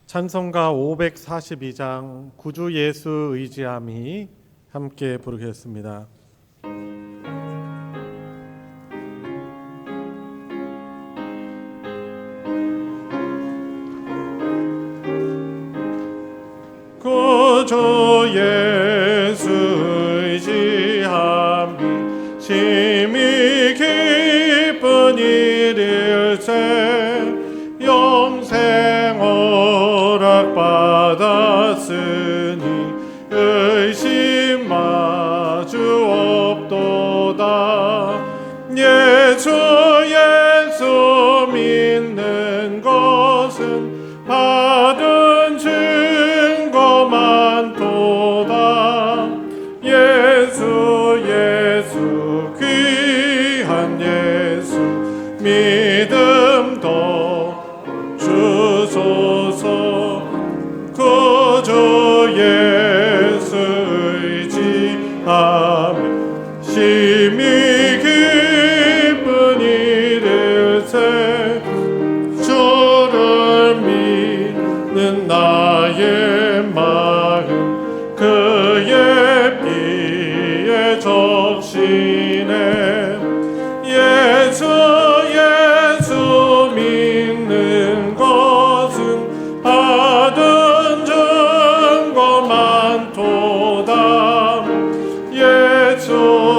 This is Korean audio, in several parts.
찬송가 542장 구주 예수 의지함이 함께 부르겠습니다. 구주 예수 의지함이 심히 기쁜 일일세 영생 허락받았으니 의심 마주 없도다. 예수 믿는 것은 받은 증거만 도다. 예수 귀한 예수 믿음도 주소서. 구주 예수 의지하며 심히 기쁜 일일세 주를 믿는 나의 마음 그의 피에 적시네. 예수 믿는 것은 받은 증거만 도다. 예수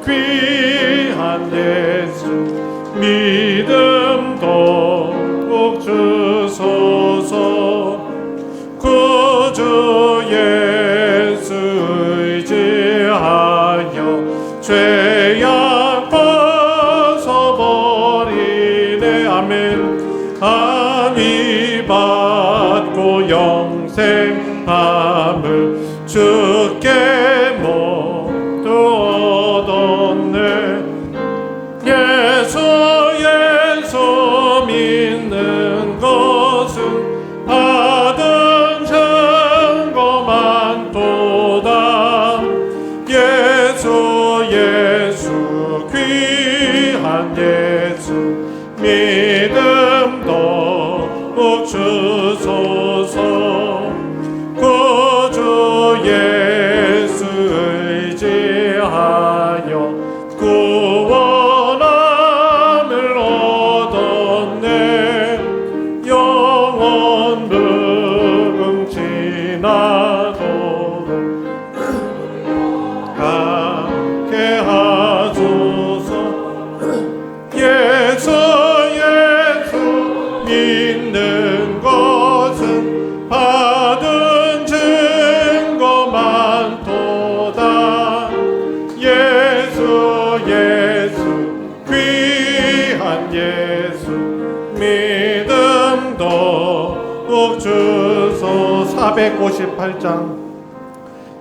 귀한 예수 믿음도 꼭 주소서. 구주 예수 의지하여 죄악 벗어버리네. 아멘. 안위 받고 영생함을 주께 모두 얻었네. 예수 믿는 것은 받은 증거만 도다. 예수 귀한 예수 믿음도 꼭 주소서. 구주 예수 의지하여 구원함을 얻었네. 영원 부흥 지나도록 가게 하소서. 예수 믿는 것은 받은 증거만 도다. 예수 귀한 예수 믿음도 꼭 주소. 458장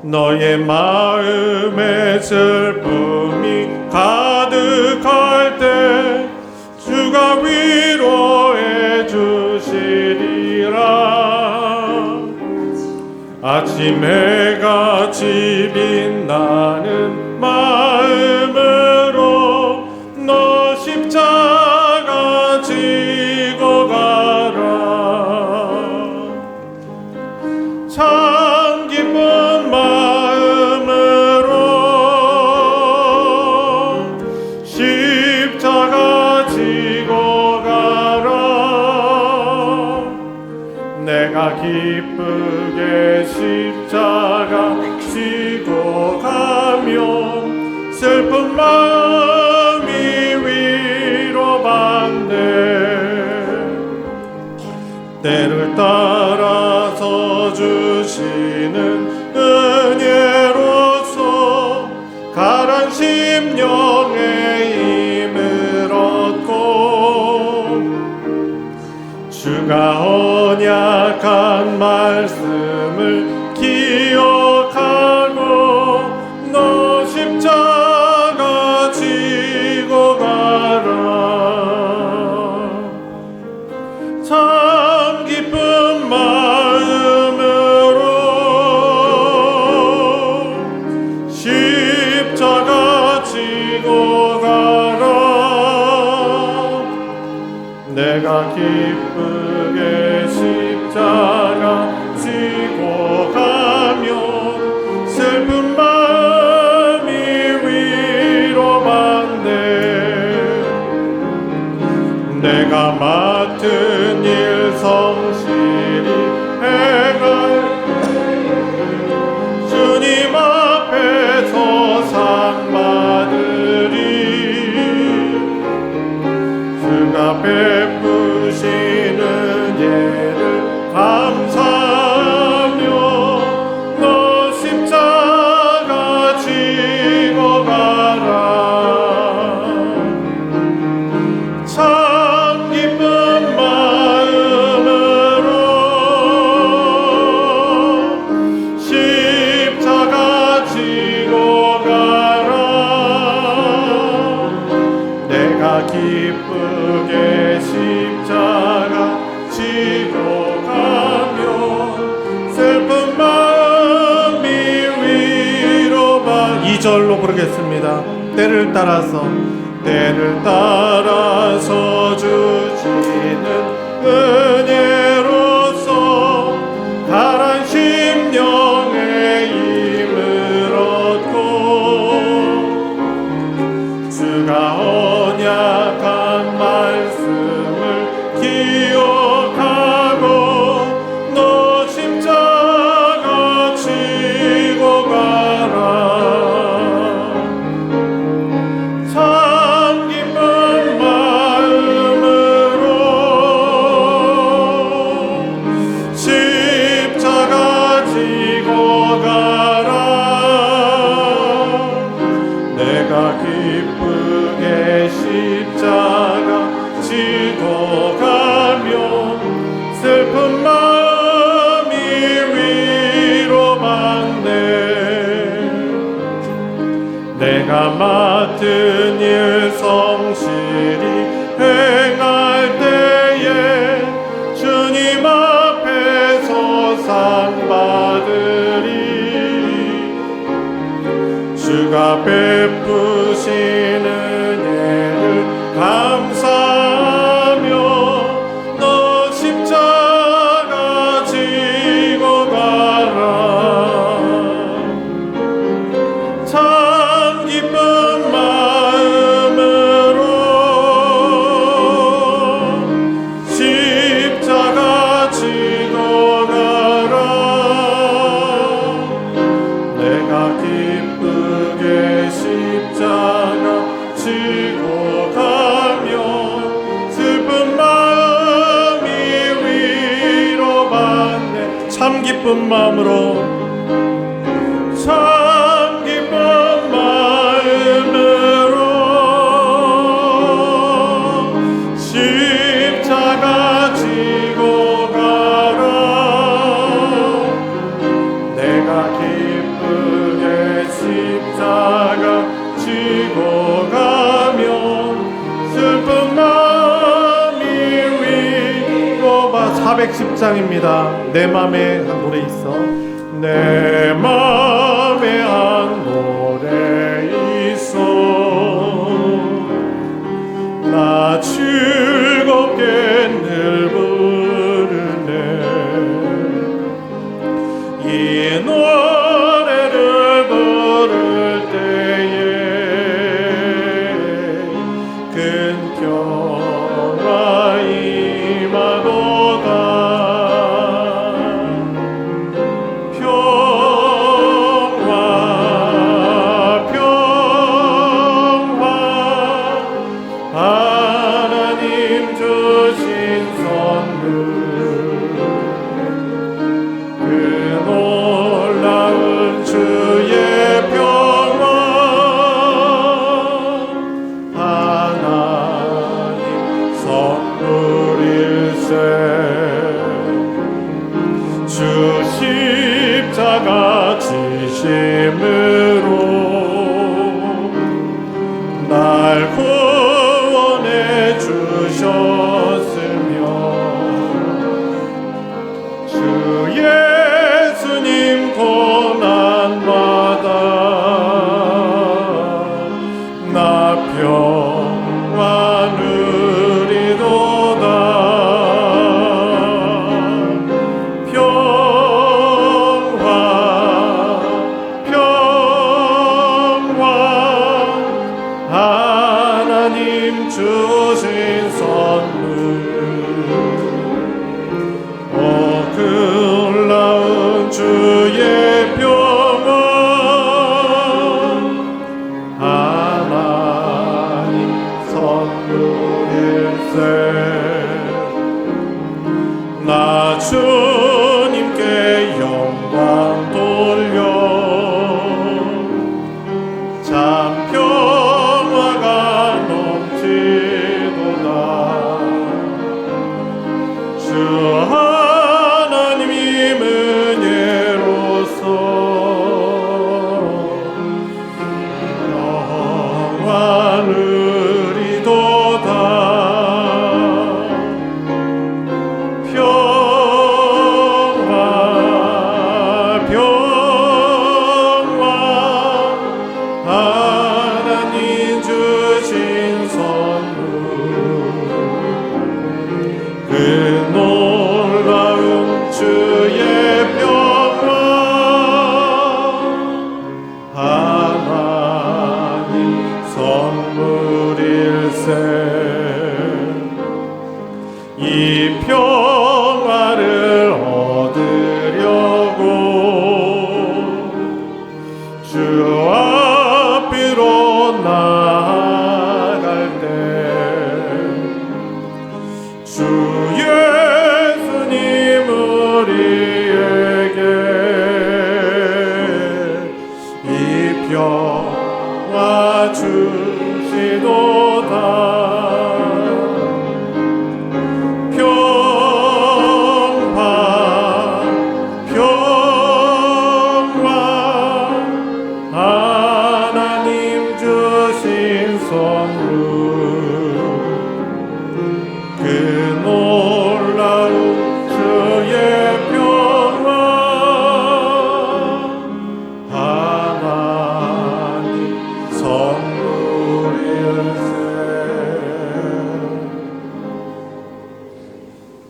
너의 마음에 슬픔이 가득할 때 주가 위로해 주시리라. 아침에 같이 빛나는 마음으로 너 십자가 지고 가라. 참 기쁜 마음으로 십자가 지고 가라. 내가 기쁘게 십자가 지고 가면 슬픈 마음이 위로받네. 때를 따라서 주시는 은혜로서 가란 심령의 힘을 얻고 주가 언약한 말씀을 기억하고 너 십자가 지고 가라. 참 기쁜 마음으로 십자가 지고 가라. 내가 기쁘게 십자가 지고 가며 슬픈 마음이 위로받네. 내가 맡은 일 성실히 행할 주님 앞에서 상 받으리. 주가 베푸시는 예를 감사하며 너 십자가 지고 가라. 참 기쁜 마음으로 십자가 지고 가라. 내가 기쁘게 십자가 지고 가며 슬픈 마음이 위로받. 2절로 부르겠습니다. 때를 따라서 주시는 은혜로서 가란 심령의 힘을 얻고 주가 언약한 말씀을 기억하고 너 십자가 지고 가라. 참 기쁜 마음으로 십자가 지고 가라. 내가 기쁘게 십자가 지고 가며 슬픈 마음이 위로받네. 내가 맡은 일 성실히 행할 때에 주님 앞에서 상 받으리. 주가 베푸시는 예를 감사하며 너 십자가 지고 가라. 참 기쁜 마음으로 십자가 지고 가라. 내가 기쁘게 십자가 지고 가며 슬픈 마음이 위로받네. 참 기쁜 마음으로 참 기쁜 마음으로 십자가 지고 가라. 내가 기쁘게 십자가 지고 가며 슬픈 마음이 위로받. 410장입니다. 내 맘에 한 노래 있어. 내 맘에 한 노래 있어. 나 즐겁게 늘 부르네. 이 노래를 부를 때에 큰 평화 임하도다. 평화 평화 하나님 주신 선물 그 놀라운 주의 평화 하나님 선물일세. 주 십자가 지심으로 날 구원해 주셨으며 주 예수님 고난받아 나 평화 누리도다. 나 주님께 영광 돌려 참 평화가 넘치도다. 주 하나님이 은혜로서 평안을 이도다. 하나님 주신 선물 그 놀라운 주의 평화 하나님 선물일세. 이 평화를 얻으려고 주 앞으로 나아갈 때 주 예수님 우리에게 이 평화 주시도다. 그 놀라운 주의 평화 하나님 선물일세.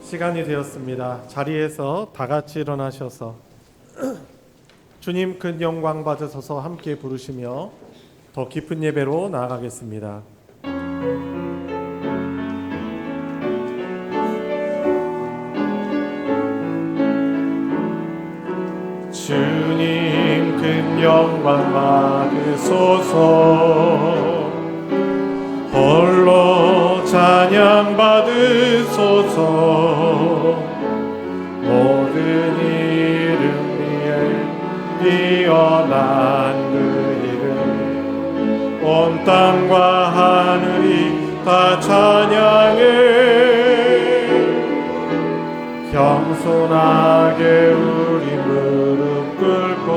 시간이 되었습니다. 자리에서 다 같이 일어나셔서 주님 큰 영광 받으셔서 함께 부르시며 더 깊은 예배로 나아가겠습니다. 주님 큰 영광 받으소서. 홀로 찬양 받으소서. 모든 이름 위에 뛰어난 그 이름 온 땅과 하늘이 다 찬양해. 겸손하게 우리 무릎 꿇고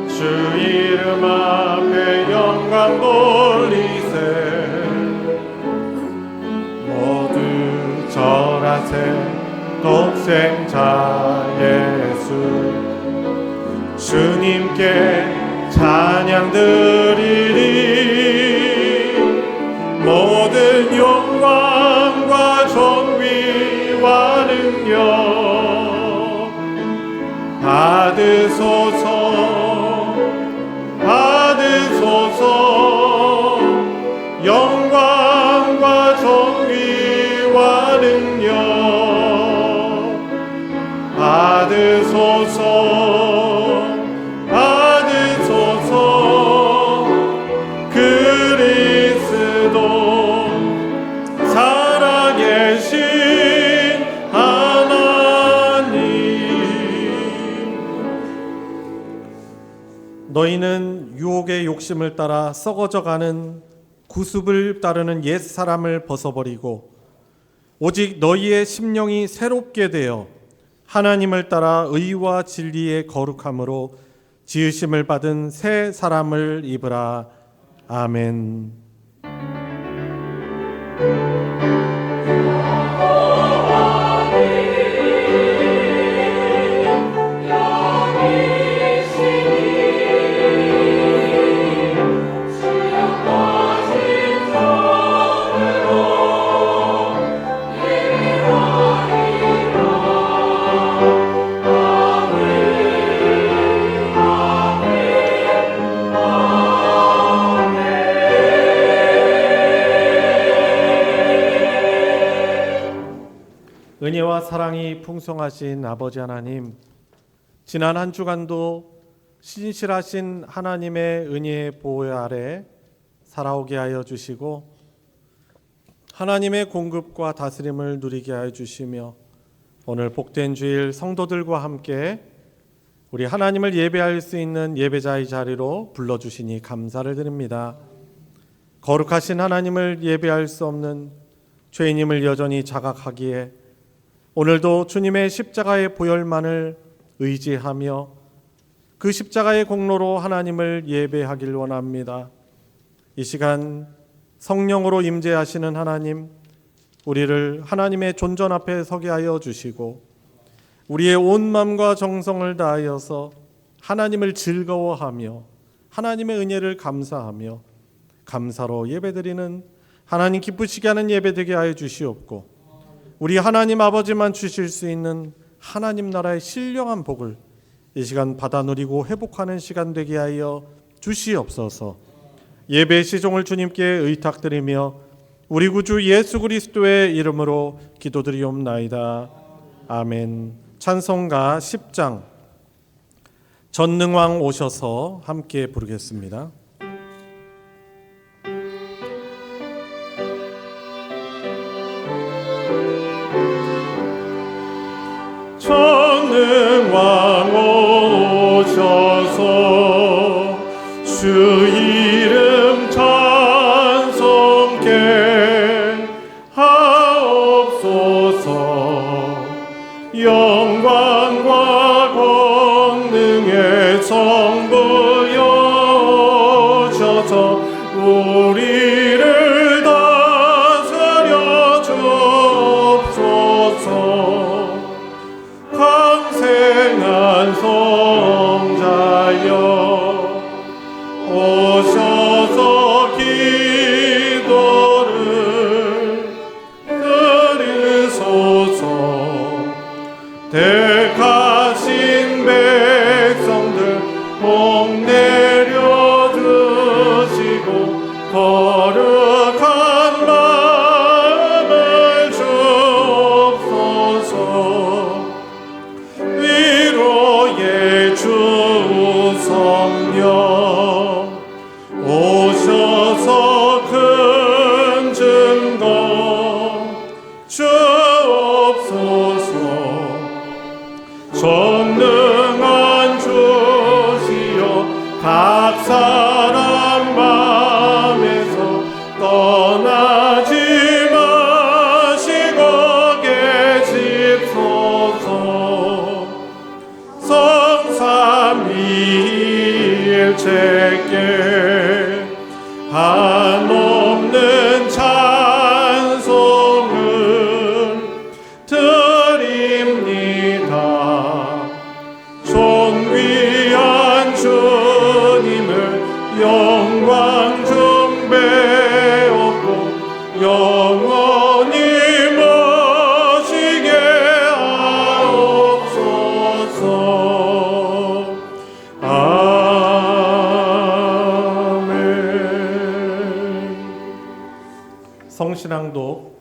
주 이름 앞에 영광 돌리세. 모두 절하세. 독생자 예수 주님께 찬양 드리리. 모든 영광과 존귀와 능력 받으소서. 받으소서. 영광과 존귀와 능력 받으소서. 받으소서. 그리스도 살아계신 하나님. 너희는 유혹의 욕심을 따라 썩어져가는 구습을 따르는 옛사람을 벗어버리고 오직 너희의 심령이 새롭게 되어 하나님을 따라 의와 진리의 거룩함으로 지으심을 받은 새 사람을 입으라. 아멘. 은혜와 사랑이 풍성하신 아버지 하나님, 지난 한 주간도 신실하신 하나님의 은혜의 보호 아래 살아오게 하여 주시고 하나님의 공급과 다스림을 누리게 하여 주시며 오늘 복된 주일 성도들과 함께 우리 하나님을 예배할 수 있는 예배자의 자리로 불러주시니 감사를 드립니다. 거룩하신 하나님을 예배할 수 없는 죄인임을 여전히 자각하기에 오늘도 주님의 십자가의 보혈만을 의지하며 그 십자가의 공로로 하나님을 예배하길 원합니다. 이 시간 성령으로 임재하시는 하나님, 우리를 하나님의 존전 앞에 서게 하여 주시고 우리의 온 마음과 정성을 다하여서 하나님을 즐거워하며 하나님의 은혜를 감사하며 감사로 예배드리는 하나님 기쁘시게 하는 예배 되게 하여 주시옵고 우리 하나님 아버지만 주실 수 있는 하나님 나라의 신령한 복을 이 시간 받아 누리고 회복하는 시간 되게 하여 주시옵소서. 예배 시종을 주님께 의탁드리며 우리 구주 예수 그리스도의 이름으로 기도드리옵나이다. 아멘. 찬송가 10장 전능왕 오셔서 함께 부르겠습니다. 전능왕 오셔서 주 이름 찬송케 하옵소서. 영광과 권능의 성부여 오셔서 우리를 다스려 주옵소서. 강생한 성자여 오셔서 기도를 들으소서. 택하신 백성들 복 내려 주시고 거룩한 마음을 주옵소서. 위로의 주 성령 오셔서 큰 증거 주옵소서. 전능한 주시여 각 사람 마음에서 떠나지 마시고 계십소서. 성삼위일체께 한없는 찬송을 드립니다. 존귀한 주님을 영광 중배하고 영원히 모시게 하옵소서. 아멘. 성신앙독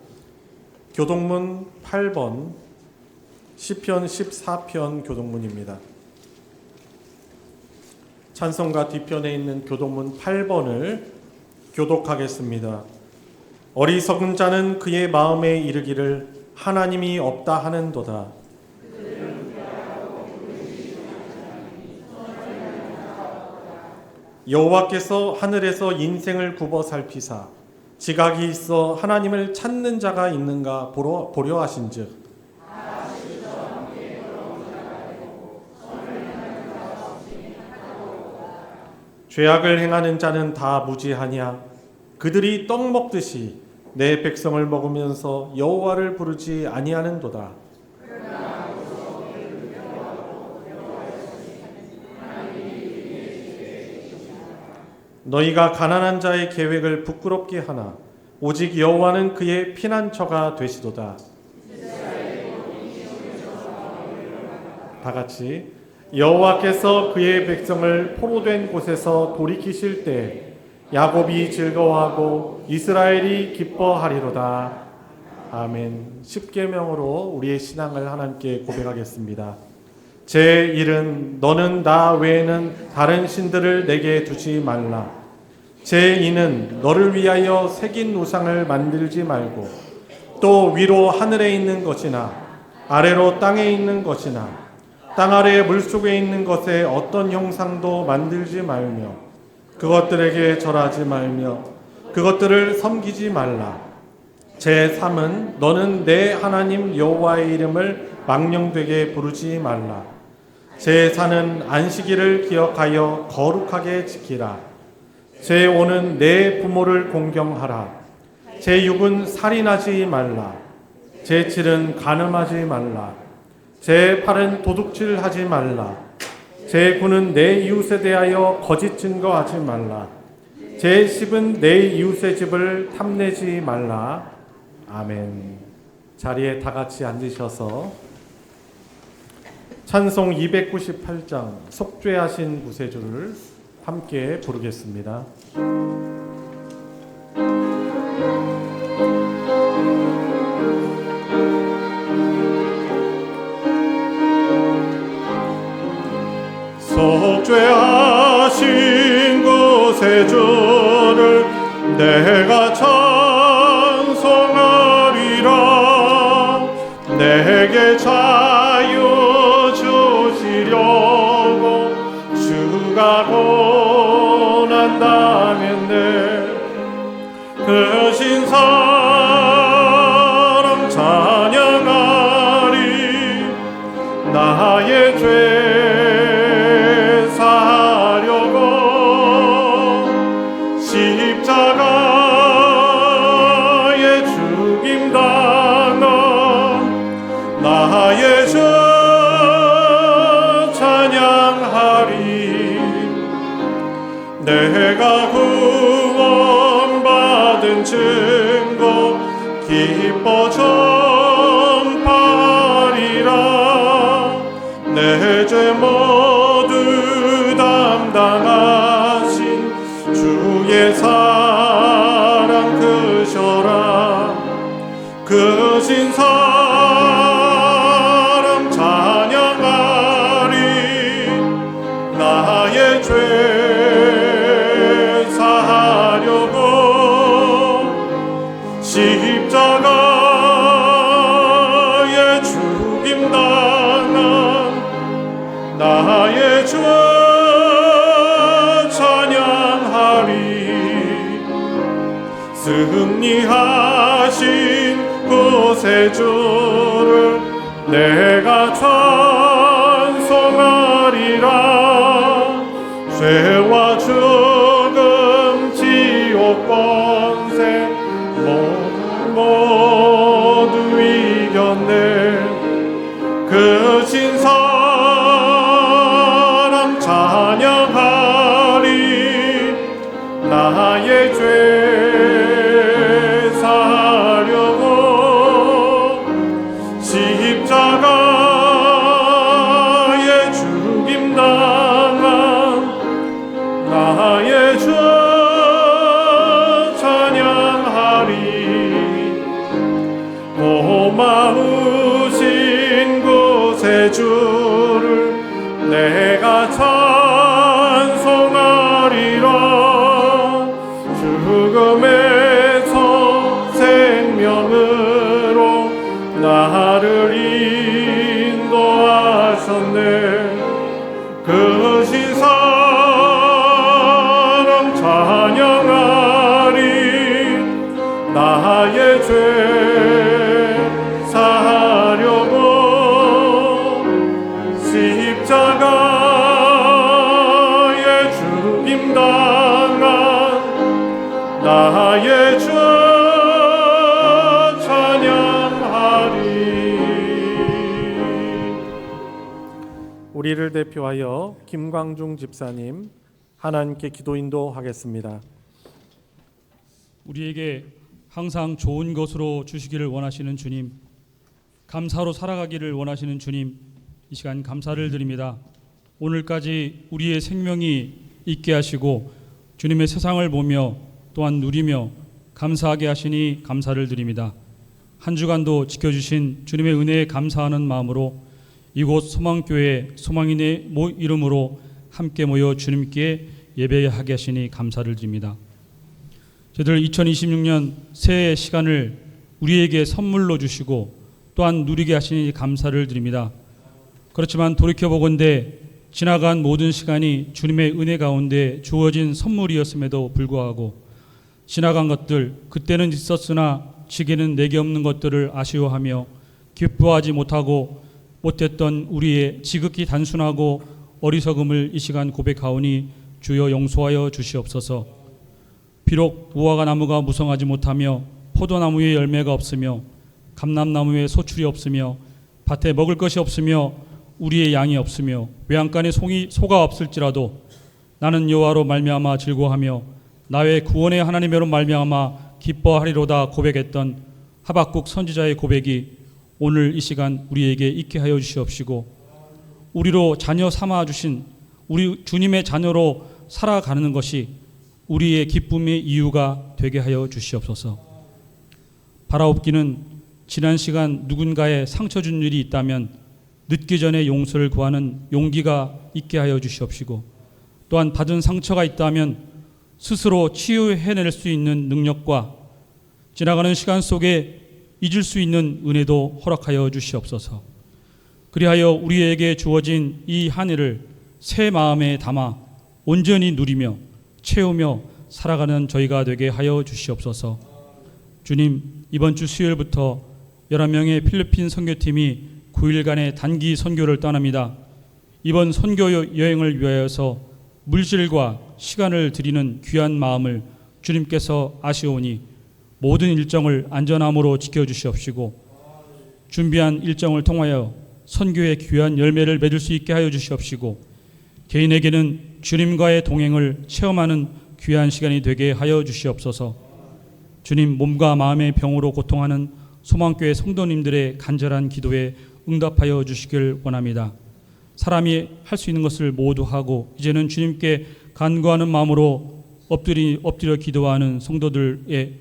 교동문 8번 시편 14편 교동문입니다. 찬송가 뒤편에 있는 교동문 8번을 교독하겠습니다. 어리석은 자는 그의 마음에 이르기를 하나님이 없다 하는도다. 여호와께서 하늘에서 인생을 굽어 살피사 지각이 있어 하나님을 찾는 자가 있는가 보려 하신즉 죄악을 행하는 자는 다 무지하냐. 그들이 떡 먹듯이 내 백성을 먹으면서 여호와를 부르지 아니하는도다. 너희가 가난한 자의 계획을 부끄럽게 하나 오직 여호와는 그의 피난처가 되시도다. 다 같이 여호와께서 그의 백성을 포로된 곳에서 돌이키실 때 야곱이 즐거워하고 이스라엘이 기뻐하리로다. 아멘. 십계명으로 우리의 신앙을 하나님께 고백하겠습니다. 제1은 너는 나 외에는 다른 신들을 내게 두지 말라. 제2는 너를 위하여 새긴 우상을 만들지 말고 또 위로 하늘에 있는 것이나 아래로 땅에 있는 것이나 땅 아래 물속에 있는 것에 어떤 형상도 만들지 말며 그것들에게 절하지 말며 그것들을 섬기지 말라. 제3은 너는 내 하나님 여호와의 이름을 망령되게 부르지 말라. 제4는 안식일을 기억하여 거룩하게 지키라. 제5는 내 부모를 공경하라. 제6은 살인하지 말라. 제7은 간음하지 말라. 제8은 도둑질하지 말라. 제9는 내 이웃에 대하여 거짓 증거하지 말라. 제10은 내 이웃의 집을 탐내지 말라. 아멘. 자리에 다 같이 앉으셔서 찬송 298장 속죄하신 구세주를 함께 부르겠습니다. 속죄하신 구세주를 내가 찬송하리라. 내게 자유 주시려고 주가 고난당했네. 그 신사랑 찬양하리. 나의 죄 사하려고 십자가에 죽임당한 나의 주 찬양하리. 내가 구원받은 증거 기뻐 전파하리라. 내 죄 모두 담당하신 주의 사랑 크셔라. 그 신사랑 찬양하리. 나의 죄 사하려고 십자가에 죽임당한 나의 주 찬양하리. 승리하신 구세주를 내가 찬송하리라. 죄와 죽음 지옥 권세 모두 이겼네. 그 신사랑 찬양하리. 나의 죄 사하려고 십자가에 죽임당한 나의 주 찬양하리. 고마우신 구세주를 내가 찬송하리라. 죽음에서 생명으로 나를 인도하셨네. 그 신사랑 찬양하리. 나의 죄 사하려고 십자가에 죽임당한 나의 주 찬양하리. 우리를 대표하여 김광중 집사님 하나님께 기도 인도하겠습니다. 우리에게 항상 좋은 것으로 주시기를 원하시는 주님, 감사로 살아가기를 원하시는 주님, 이 시간 감사를 드립니다. 오늘까지 우리의 생명이 있게 하시고 주님의 세상을 보며 또한 누리며 감사하게 하시니 감사를 드립니다. 한 주간도 지켜주신 주님의 은혜에 감사하는 마음으로 이곳 소망교회 소망인의 이름으로 함께 모여 주님께 예배하게 하시니 감사를 드립니다. 저희들 2026년 새해 시간을 우리에게 선물로 주시고 또한 누리게 하시니 감사를 드립니다. 그렇지만 돌이켜보건대 지나간 모든 시간이 주님의 은혜 가운데 주어진 선물이었음에도 불구하고 지나간 것들, 그때는 있었으나 지금은 내게 없는 것들을 아쉬워하며 기뻐하지 못했던 우리의 지극히 단순하고 어리석음을 이 시간 고백하오니 주여 용서하여 주시옵소서. 비록 무화과 나무가 무성하지 못하며 포도나무에 열매가 없으며 감람나무에 소출이 없으며 밭에 먹을 것이 없으며 우리의 양이 없으며 외양간에 소가 없을지라도 나는 여호와로 말미암아 즐거워하며 나의 구원의 하나님으로 말미암아 기뻐하리로다 고백했던 하박국 선지자의 고백이 오늘 이 시간 우리에게 있게 하여 주시옵시고, 우리로 자녀 삼아 주신 우리 주님의 자녀로 살아가는 것이 우리의 기쁨의 이유가 되게 하여 주시옵소서. 바라옵기는 지난 시간 누군가의 상처 준 일이 있다면 늦기 전에 용서를 구하는 용기가 있게 하여 주시옵시고, 또한 받은 상처가 있다면 스스로 치유해낼 수 있는 능력과 지나가는 시간 속에 잊을 수 있는 은혜도 허락하여 주시옵소서. 그리하여 우리에게 주어진 이 한 해를 새 마음에 담아 온전히 누리며 채우며 살아가는 저희가 되게 하여 주시옵소서. 주님, 이번 주 수요일부터 11명의 필리핀 선교팀이 9일간의 단기 선교를 떠납니다. 이번 선교 여행을 위하여서 물질과 시간을 드리는 귀한 마음을 주님께서 아시오니 모든 일정을 안전함으로 지켜주시옵시고, 준비한 일정을 통하여 선교의 귀한 열매를 맺을 수 있게 하여 주시옵시고, 개인에게는 주님과의 동행을 체험하는 귀한 시간이 되게 하여 주시옵소서. 주님, 몸과 마음의 병으로 고통하는 소망교회 성도님들의 간절한 기도에 응답하여 주시길 원합니다. 사람이 할 수 있는 것을 모두 하고 이제는 주님께 간구하는 마음으로 엎드려 기도하는 성도들의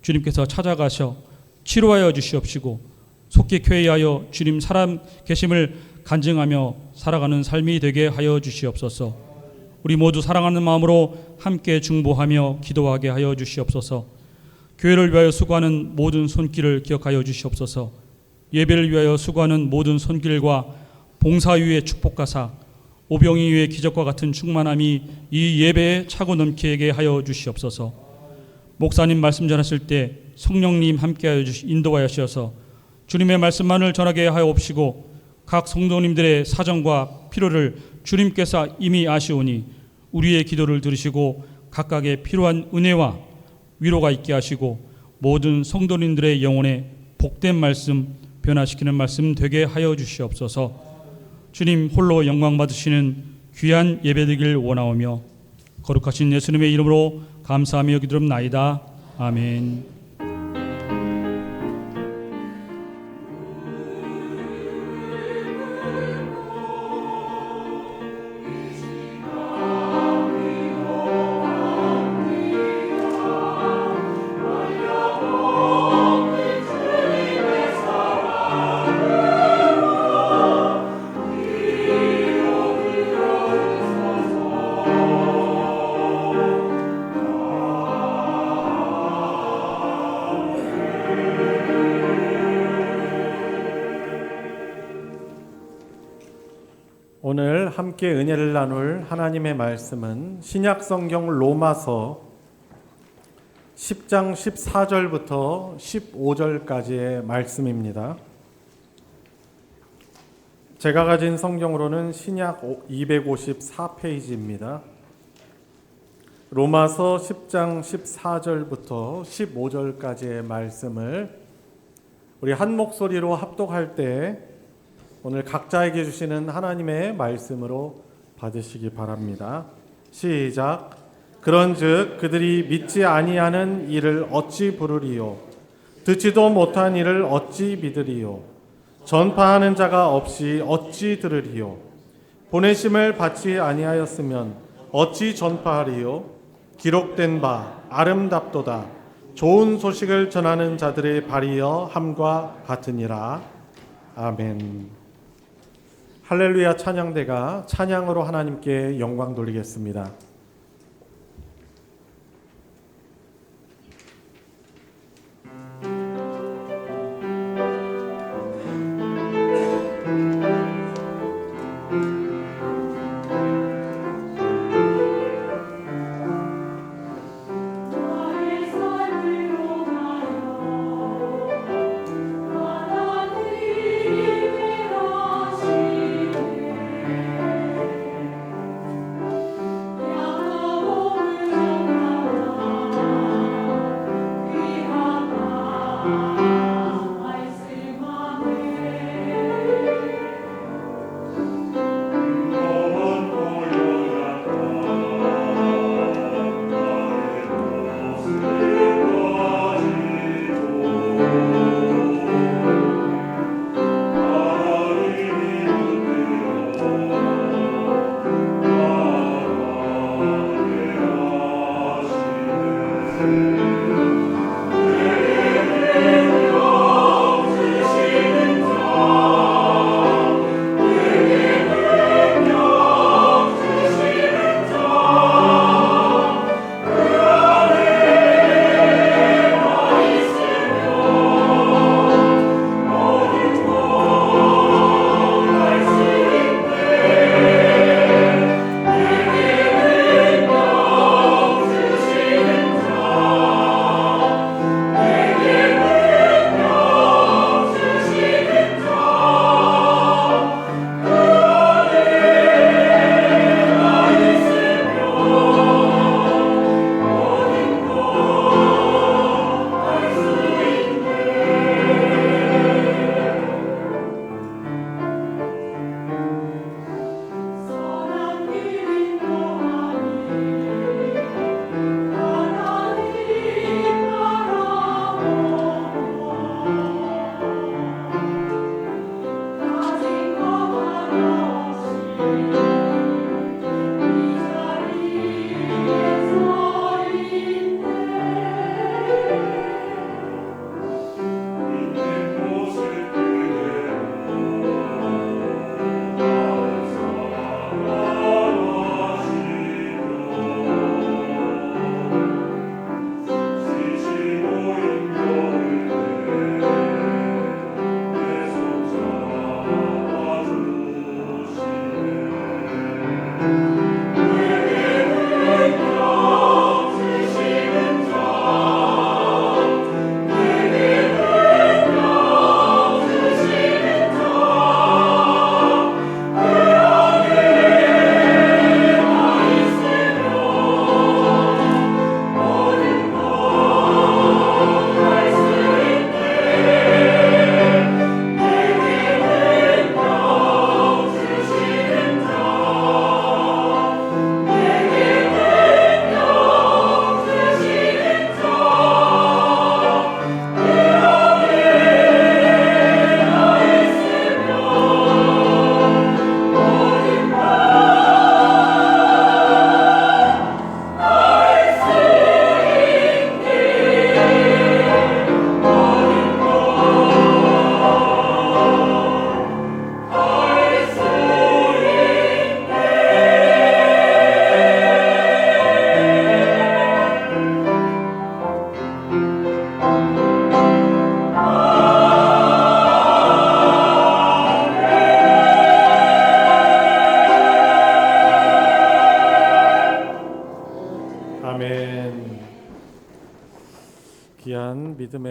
주님께서 찾아가셔 치료하여 주시옵시고, 속히 쾌의하여 주님 사람 계심을 간증하며 살아가는 삶이 되게 하여 주시옵소서. 우리 모두 사랑하는 마음으로 함께 중보하며 기도하게 하여 주시옵소서. 교회를 위하여 수고하는 모든 손길을 기억하여 주시옵소서. 예배를 위하여 수고하는 모든 손길과 봉사 위의 축복가사, 오병이 위의 기적과 같은 충만함이 이 예배에 차고 넘치게 하여 주시옵소서. 목사님 말씀 전하실 때 성령님 함께하여 인도하여 주셔서 주님의 말씀만을 전하게 하옵시고, 각 성도님들의 사정과 필요를 주님께서 이미 아시오니 우리의 기도를 들으시고 각각의 필요한 은혜와 위로가 있게 하시고 모든 성도님들의 영혼에 복된 말씀, 변화시키는 말씀 되게 하여 주시옵소서. 주님 홀로 영광 받으시는 귀한 예배되길 원하오며 거룩하신 예수님의 이름으로 감사하며 기도합나이다. 아멘. 오늘 함께 은혜를 나눌 하나님의 말씀은 신약 성경 로마서 10장 14절부터 15절까지의 말씀입니다. 제가 가진 성경으로는 신약 254페이지입니다. 로마서 10장 14절부터 15절까지의 말씀을 우리 한 목소리로 합독할 때 오늘 각자에게 주시는 하나님의 말씀으로 받으시기 바랍니다. 시작. 그런즉 그들이 믿지 아니하는 이를 어찌 부르리요? 듣지도 못한 이를 어찌 믿으리요? 전파하는 자가 없이 어찌 들으리요? 보내심을 받지 아니하였으면 어찌 전파하리요? 기록된 바 아름답도다. 좋은 소식을 전하는 자들의 발이여 함과 같으니라. 아멘. 할렐루야 찬양대가 찬양으로 하나님께 영광 돌리겠습니다.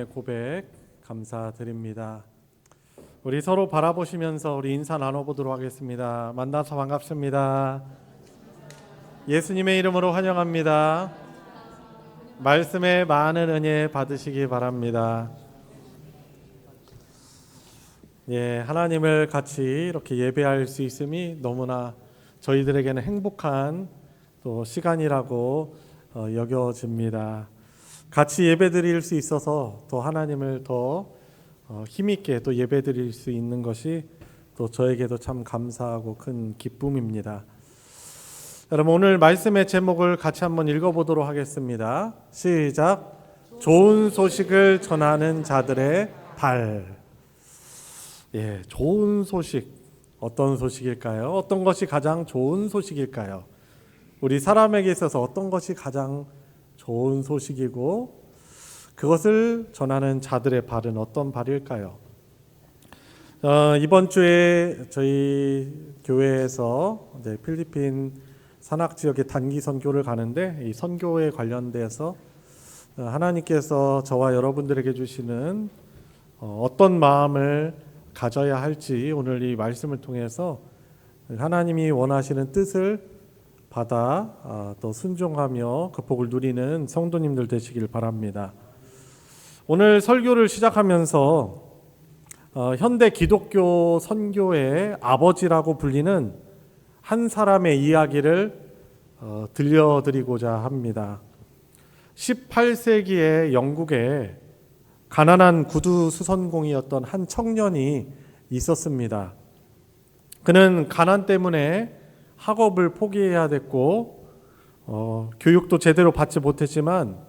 하나님의 고백 감사드립니다. 우리 서로 바라보시면서 우리 인사 나눠보도록 하겠습니다. 만나서 반갑습니다. 예수님의 이름으로 환영합니다. 말씀에 많은 은혜 받으시기 바랍니다. 예, 하나님을 같이 이렇게 예배할 수 있음이 너무나 저희들에게는 행복한 또 시간이라고 여겨집니다. 같이 예배드릴 수 있어서 또 하나님을 더 힘있게 또 예배드릴 수 있는 것이 또 저에게도 참 감사하고 큰 기쁨입니다. 여러분, 오늘 말씀의 제목을 같이 한번 읽어보도록 하겠습니다. 시작. 좋은 소식을 전하는 자들의 달. 예, 좋은 소식. 어떤 소식일까요? 어떤 것이 가장 좋은 소식일까요? 우리 사람에게 있어서 어떤 것이 가장 좋은 소식이고 그것을 전하는 자들의 발은 어떤 발일까요? 이번 주에 저희 교회에서 이제 필리핀 산악 지역에 단기 선교를 가는데 이 선교에 관련돼서 하나님께서 저와 여러분들에게 주시는 어떤 마음을 가져야 할지 오늘 이 말씀을 통해서 하나님이 원하시는 뜻을 받아 또 순종하며 그 복을 누리는 성도님들 되시길 바랍니다. 오늘 설교를 시작하면서 현대 기독교 선교의 아버지라고 불리는 한 사람의 이야기를 들려드리고자 합니다. 18세기에 영국에 가난한 구두 수선공이었던 한 청년이 있었습니다. 그는 가난 때문에 학업을 포기해야 됐고 교육도 제대로 받지 못했지만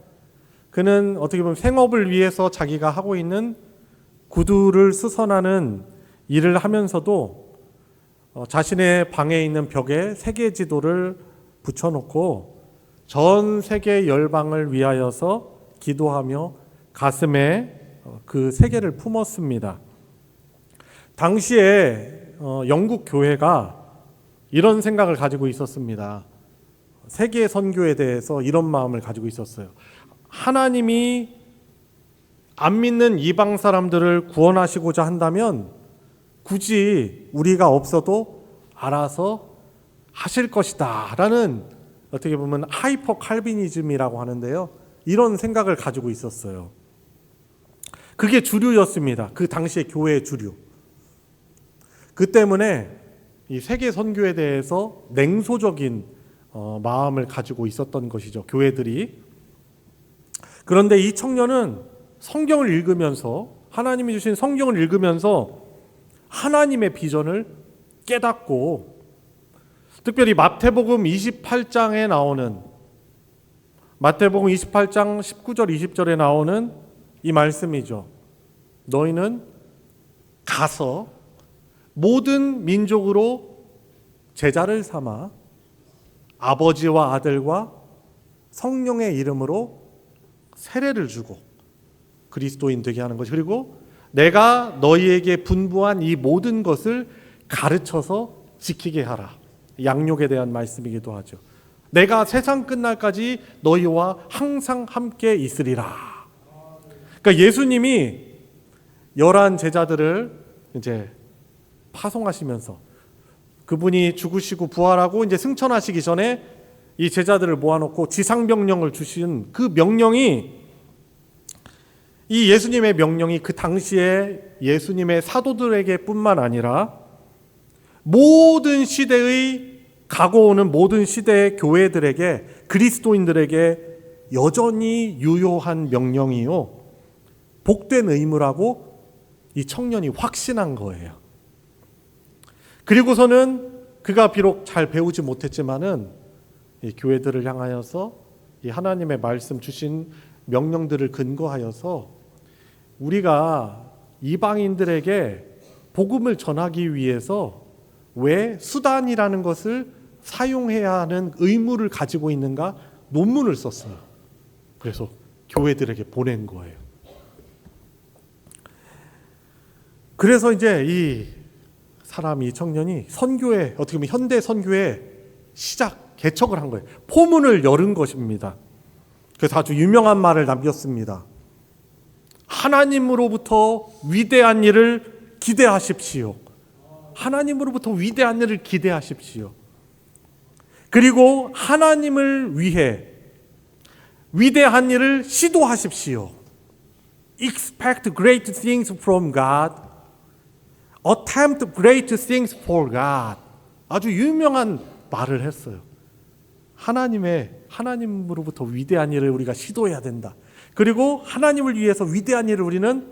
그는 어떻게 보면 생업을 위해서 자기가 하고 있는 구두를 수선하는 일을 하면서도 자신의 방에 있는 벽에 세계 지도를 붙여놓고 전 세계 열방을 위하여서 기도하며 가슴에 그 세계를 품었습니다. 당시에 영국 교회가 이런 생각을 가지고 있었습니다. 세계 선교에 대해서 이런 마음을 가지고 있었어요. 하나님이 안 믿는 이방 사람들을 구원하시고자 한다면 굳이 우리가 없어도 알아서 하실 것이다 라는 어떻게 보면 하이퍼 칼비니즘이라고 하는데요. 이런 생각을 가지고 있었어요. 그게 주류였습니다. 그 당시의 교회의 주류. 그 때문에 이 세계 선교에 대해서 냉소적인 마음을 가지고 있었던 것이죠. 교회들이. 그런데 이 청년은 성경을 읽으면서 하나님이 주신 성경을 읽으면서 하나님의 비전을 깨닫고 특별히 마태복음 28장에 나오는 마태복음 28장 19절 20절에 나오는 이 말씀이죠. 너희는 가서 모든 민족으로 제자를 삼아 아버지와 아들과 성령의 이름으로 세례를 주고 그리스도인 되게 하는 것이 그리고 내가 너희에게 분부한 이 모든 것을 가르쳐서 지키게 하라. 양육에 대한 말씀이기도 하죠. 내가 세상 끝날까지 너희와 항상 함께 있으리라. 그러니까 예수님이 11 제자들을 이제 파송하시면서 그분이 죽으시고 부활하고 이제 승천하시기 전에 이 제자들을 모아놓고 지상명령을 주신 그 명령이 이 예수님의 명령이 그 당시에 예수님의 사도들에게 뿐만 아니라 모든 시대의 가고 오는 모든 시대의 교회들에게 그리스도인들에게 여전히 유효한 명령이요 복된 의무라고 이 청년이 확신한 거예요. 그리고서는 그가 비록 잘 배우지 못했지만은 이 교회들을 향하여서 이 하나님의 말씀 주신 명령들을 근거하여서 우리가 이방인들에게 복음을 전하기 위해서 왜 수단이라는 것을 사용해야 하는 의무를 가지고 있는가 논문을 썼어요. 그래서 교회들에게 보낸 거예요. 그래서 이제 이 사람이 이 청년이 선교회 어떻게 보면 현대 선교회 개척을 한 거예요. 포문을 열은 것입니다. 그래서 아주 유명한 말을 남겼습니다. 하나님으로부터 위대한 일을 기대하십시오. 하나님으로부터 위대한 일을 기대하십시오. 그리고 하나님을 위해 위대한 일을 시도하십시오. Expect great things from God. Attempt great things for God. 아주 유명한 말을 했어요. 하나님으로부터 위대한 일을 우리가 시도해야 된다. 그리고 하나님을 위해서 위대한 일을 우리는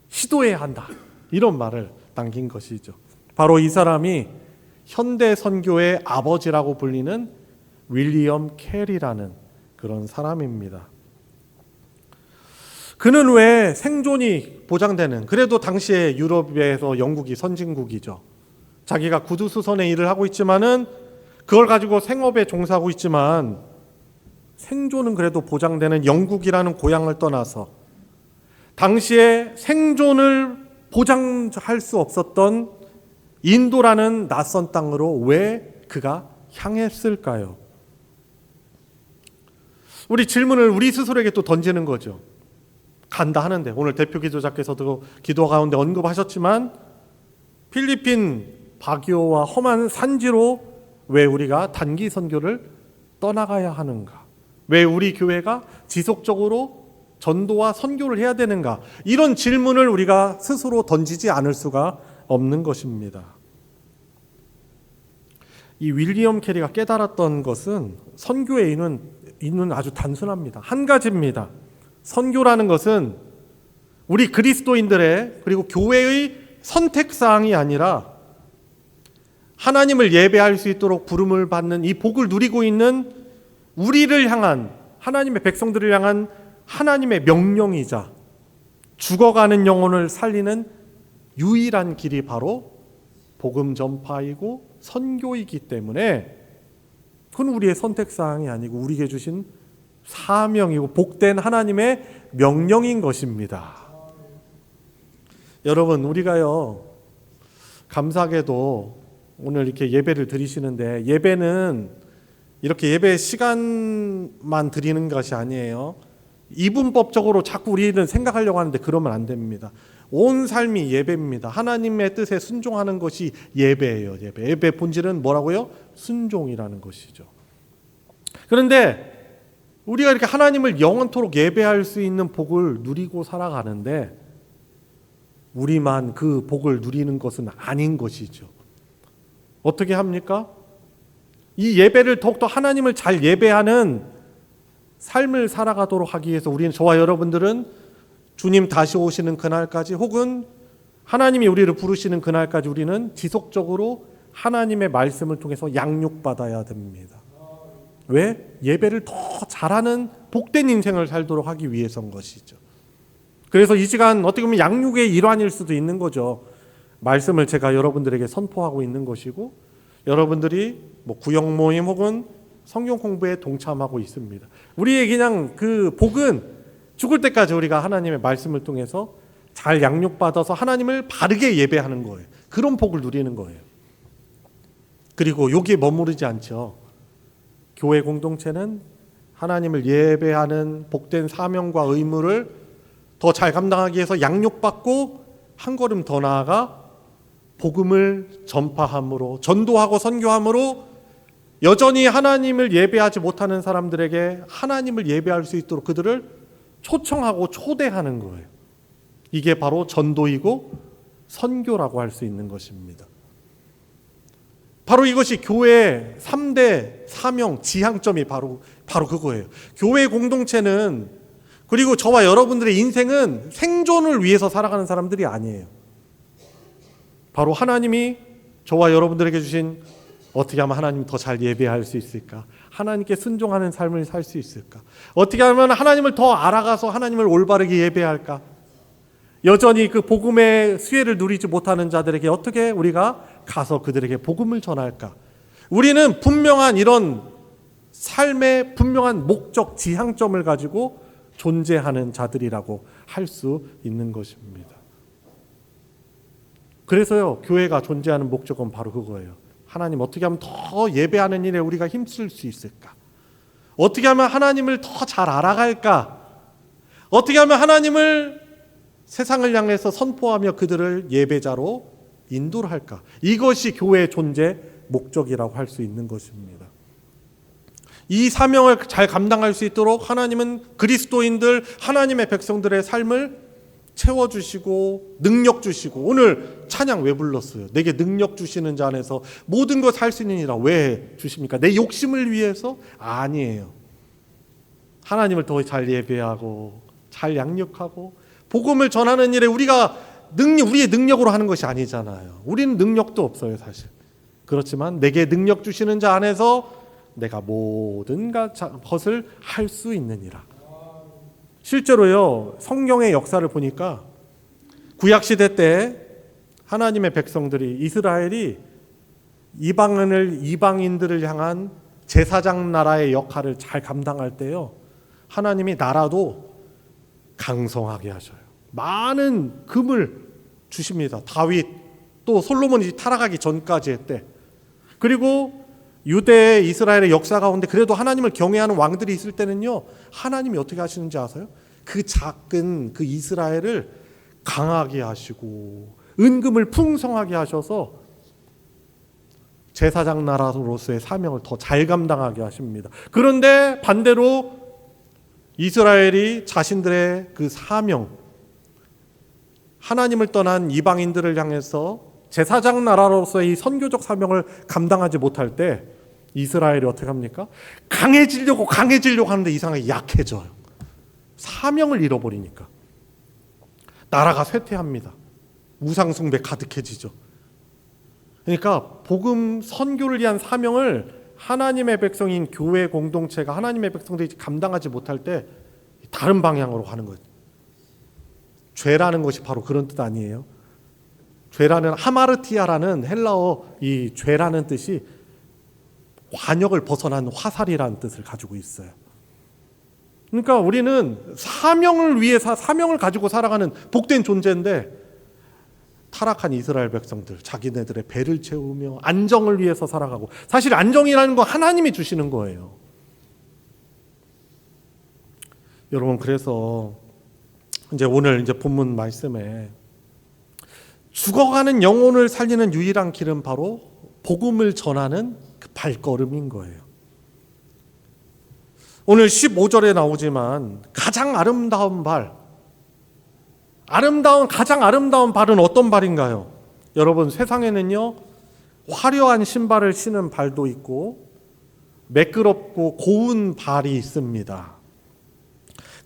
시도해야 한다. 이런 말을 남긴 것이죠. 바로 이 사람이 현대 선교의 아버지라고 불리는 윌리엄 캐리라는 그런 사람입니다. 그는 왜 생존이 보장되는, 그래도 당시에 유럽에서 영국이 선진국이죠. 자기가 구두수선의 일을 하고 있지만은 그걸 가지고 생업에 종사하고 있지만 생존은 그래도 보장되는 영국이라는 고향을 떠나서 당시에 생존을 보장할 수 없었던 인도라는 낯선 땅으로 왜 그가 향했을까요? 우리 질문을 우리 스스로에게 또 던지는 거죠. 간다 하는데, 오늘 대표 기도자께서도 기도 가운데 언급하셨지만 필리핀 바기오와 험한 산지로 왜 우리가 단기 선교를 떠나가야 하는가? 왜 우리 교회가 지속적으로 전도와 선교를 해야 되는가? 이런 질문을 우리가 스스로 던지지 않을 수가 없는 것입니다. 이 윌리엄 캐리가 깨달았던 것은 선교의 이유는 아주 단순합니다. 한 가지입니다. 선교라는 것은 우리 그리스도인들의 그리고 교회의 선택사항이 아니라 하나님을 예배할 수 있도록 부름을 받는 이 복을 누리고 있는 우리를 향한, 하나님의 백성들을 향한 하나님의 명령이자 죽어가는 영혼을 살리는 유일한 길이 바로 복음 전파이고 선교이기 때문에 그건 우리의 선택사항이 아니고 우리에게 주신 사명이고 복된 하나님의 명령인 것입니다. 여러분, 우리가요, 감사하게도 오늘 이렇게 예배를 드리시는데, 예배는 이렇게 예배 시간만 드리는 것이 아니에요. 이분법적으로 자꾸 우리는 생각하려고 하는데 그러면 안 됩니다. 온 삶이 예배입니다. 하나님의 뜻에 순종하는 것이 예배예요. 예배 본질은 뭐라고요? 순종이라는 것이죠. 그런데 우리가 이렇게 하나님을 영원토록 예배할 수 있는 복을 누리고 살아가는데 우리만 그 복을 누리는 것은 아닌 것이죠. 어떻게 합니까? 이 예배를 더욱더 하나님을 잘 예배하는 삶을 살아가도록 하기 위해서 우리는, 저와 여러분들은 주님 다시 오시는 그날까지 혹은 하나님이 우리를 부르시는 그날까지 우리는 지속적으로 하나님의 말씀을 통해서 양육받아야 됩니다. 왜? 예배를 더 잘하는 복된 인생을 살도록 하기 위해서인 것이죠. 그래서 이 시간 어떻게 보면 양육의 일환일 수도 있는 거죠. 말씀을 제가 여러분들에게 선포하고 있는 것이고 여러분들이 구역 모임 혹은 성경 공부에 동참하고 있습니다. 우리의 그냥 그 복은 죽을 때까지 우리가 하나님의 말씀을 통해서 잘 양육받아서 하나님을 바르게 예배하는 거예요. 그런 복을 누리는 거예요. 그리고 여기에 머무르지 않죠. 교회 공동체는 하나님을 예배하는 복된 사명과 의무를 더 잘 감당하기 위해서 양육받고 한 걸음 더 나아가 복음을 전파함으로, 전도하고 선교함으로 여전히 하나님을 예배하지 못하는 사람들에게 하나님을 예배할 수 있도록 그들을 초청하고 초대하는 거예요. 이게 바로 전도이고 선교라고 할 수 있는 것입니다. 바로 이것이 교회의 3대 사명, 지향점이 바로 그거예요. 교회 공동체는, 그리고 저와 여러분들의 인생은 생존을 위해서 살아가는 사람들이 아니에요. 바로 하나님이 저와 여러분들에게 주신, 어떻게 하면 하나님 더 잘 예배할 수 있을까? 하나님께 순종하는 삶을 살 수 있을까? 어떻게 하면 하나님을 더 알아가서 하나님을 올바르게 예배할까? 여전히 그 복음의 수혜를 누리지 못하는 자들에게 어떻게 우리가 가서 그들에게 복음을 전할까? 우리는 분명한 이런 삶의 분명한 목적, 지향점을 가지고 존재하는 자들이라고 할 수 있는 것입니다. 그래서요, 교회가 존재하는 목적은 바로 그거예요. 하나님 어떻게 하면 더 예배하는 일에 우리가 힘쓸 수 있을까? 어떻게 하면 하나님을 더 잘 알아갈까? 어떻게 하면 하나님을 세상을 향해서 선포하며 그들을 예배자로 인도를 할까? 이것이 교회의 존재 목적이라고 할 수 있는 것입니다. 이 사명을 잘 감당할 수 있도록 하나님은 그리스도인들, 하나님의 백성들의 삶을 채워주시고 능력 주시고, 오늘 찬양 왜 불렀어요? 내게 능력 주시는 자 안에서 모든 것 할 수 있느니라. 왜 주십니까? 내 욕심을 위해서? 아니에요. 하나님을 더 잘 예배하고 잘 양육하고 복음을 전하는 일에 우리의 능력으로 하는 것이 아니잖아요. 우리는 능력도 없어요, 사실. 그렇지만 내게 능력 주시는 자 안에서 내가 모든 것을 할 수 있느니라. 실제로요, 성경의 역사를 보니까 구약시대 때 하나님의 백성들이, 이스라엘이 이방인들을 향한 제사장 나라의 역할을 잘 감당할 때요, 하나님이 나라도 강성하게 하셔요. 많은 금을 주십니다. 다윗, 또 솔로몬이 타락하기 전까지 했대. 그리고 유대 이스라엘의 역사 가운데 그래도 하나님을 경외하는 왕들이 있을 때는요, 하나님이 어떻게 하시는지 아세요? 그 작은 그 이스라엘을 강하게 하시고 은금을 풍성하게 하셔서 제사장 나라로서의 사명을 더 잘 감당하게 하십니다. 그런데 반대로 이스라엘이 자신들의 그 사명, 하나님을 떠난 이방인들을 향해서 제사장 나라로서의 이 선교적 사명을 감당하지 못할 때 이스라엘이 어떻게 합니까? 강해지려고 하는데 이상하게 약해져요. 사명을 잃어버리니까 나라가 쇠퇴합니다. 우상숭배 가득해지죠. 그러니까 복음 선교를 위한 사명을 하나님의 백성인 교회 공동체가, 하나님의 백성들이 감당하지 못할 때 다른 방향으로 가는 거예요. 죄라는 것이 바로 그런 뜻 아니에요? 죄라는, 하마르티아라는 헬라어 이 죄라는 뜻이 관역을 벗어난 화살이라는 뜻을 가지고 있어요. 그러니까 우리는 사명을 위해 사명을 가지고 살아가는 복된 존재인데, 타락한 이스라엘 백성들, 자기네들의 배를 채우며 안정을 위해서 살아가고, 사실 안정이라는 건 하나님이 주시는 거예요. 여러분, 그래서 이제 오늘 본문 말씀에 죽어가는 영혼을 살리는 유일한 길은 바로 복음을 전하는 그 발걸음인 거예요. 오늘 15절에 나오지만 가장 아름다운 발은 어떤 발인가요? 여러분, 세상에는요, 화려한 신발을 신은 발도 있고 매끄럽고 고운 발이 있습니다.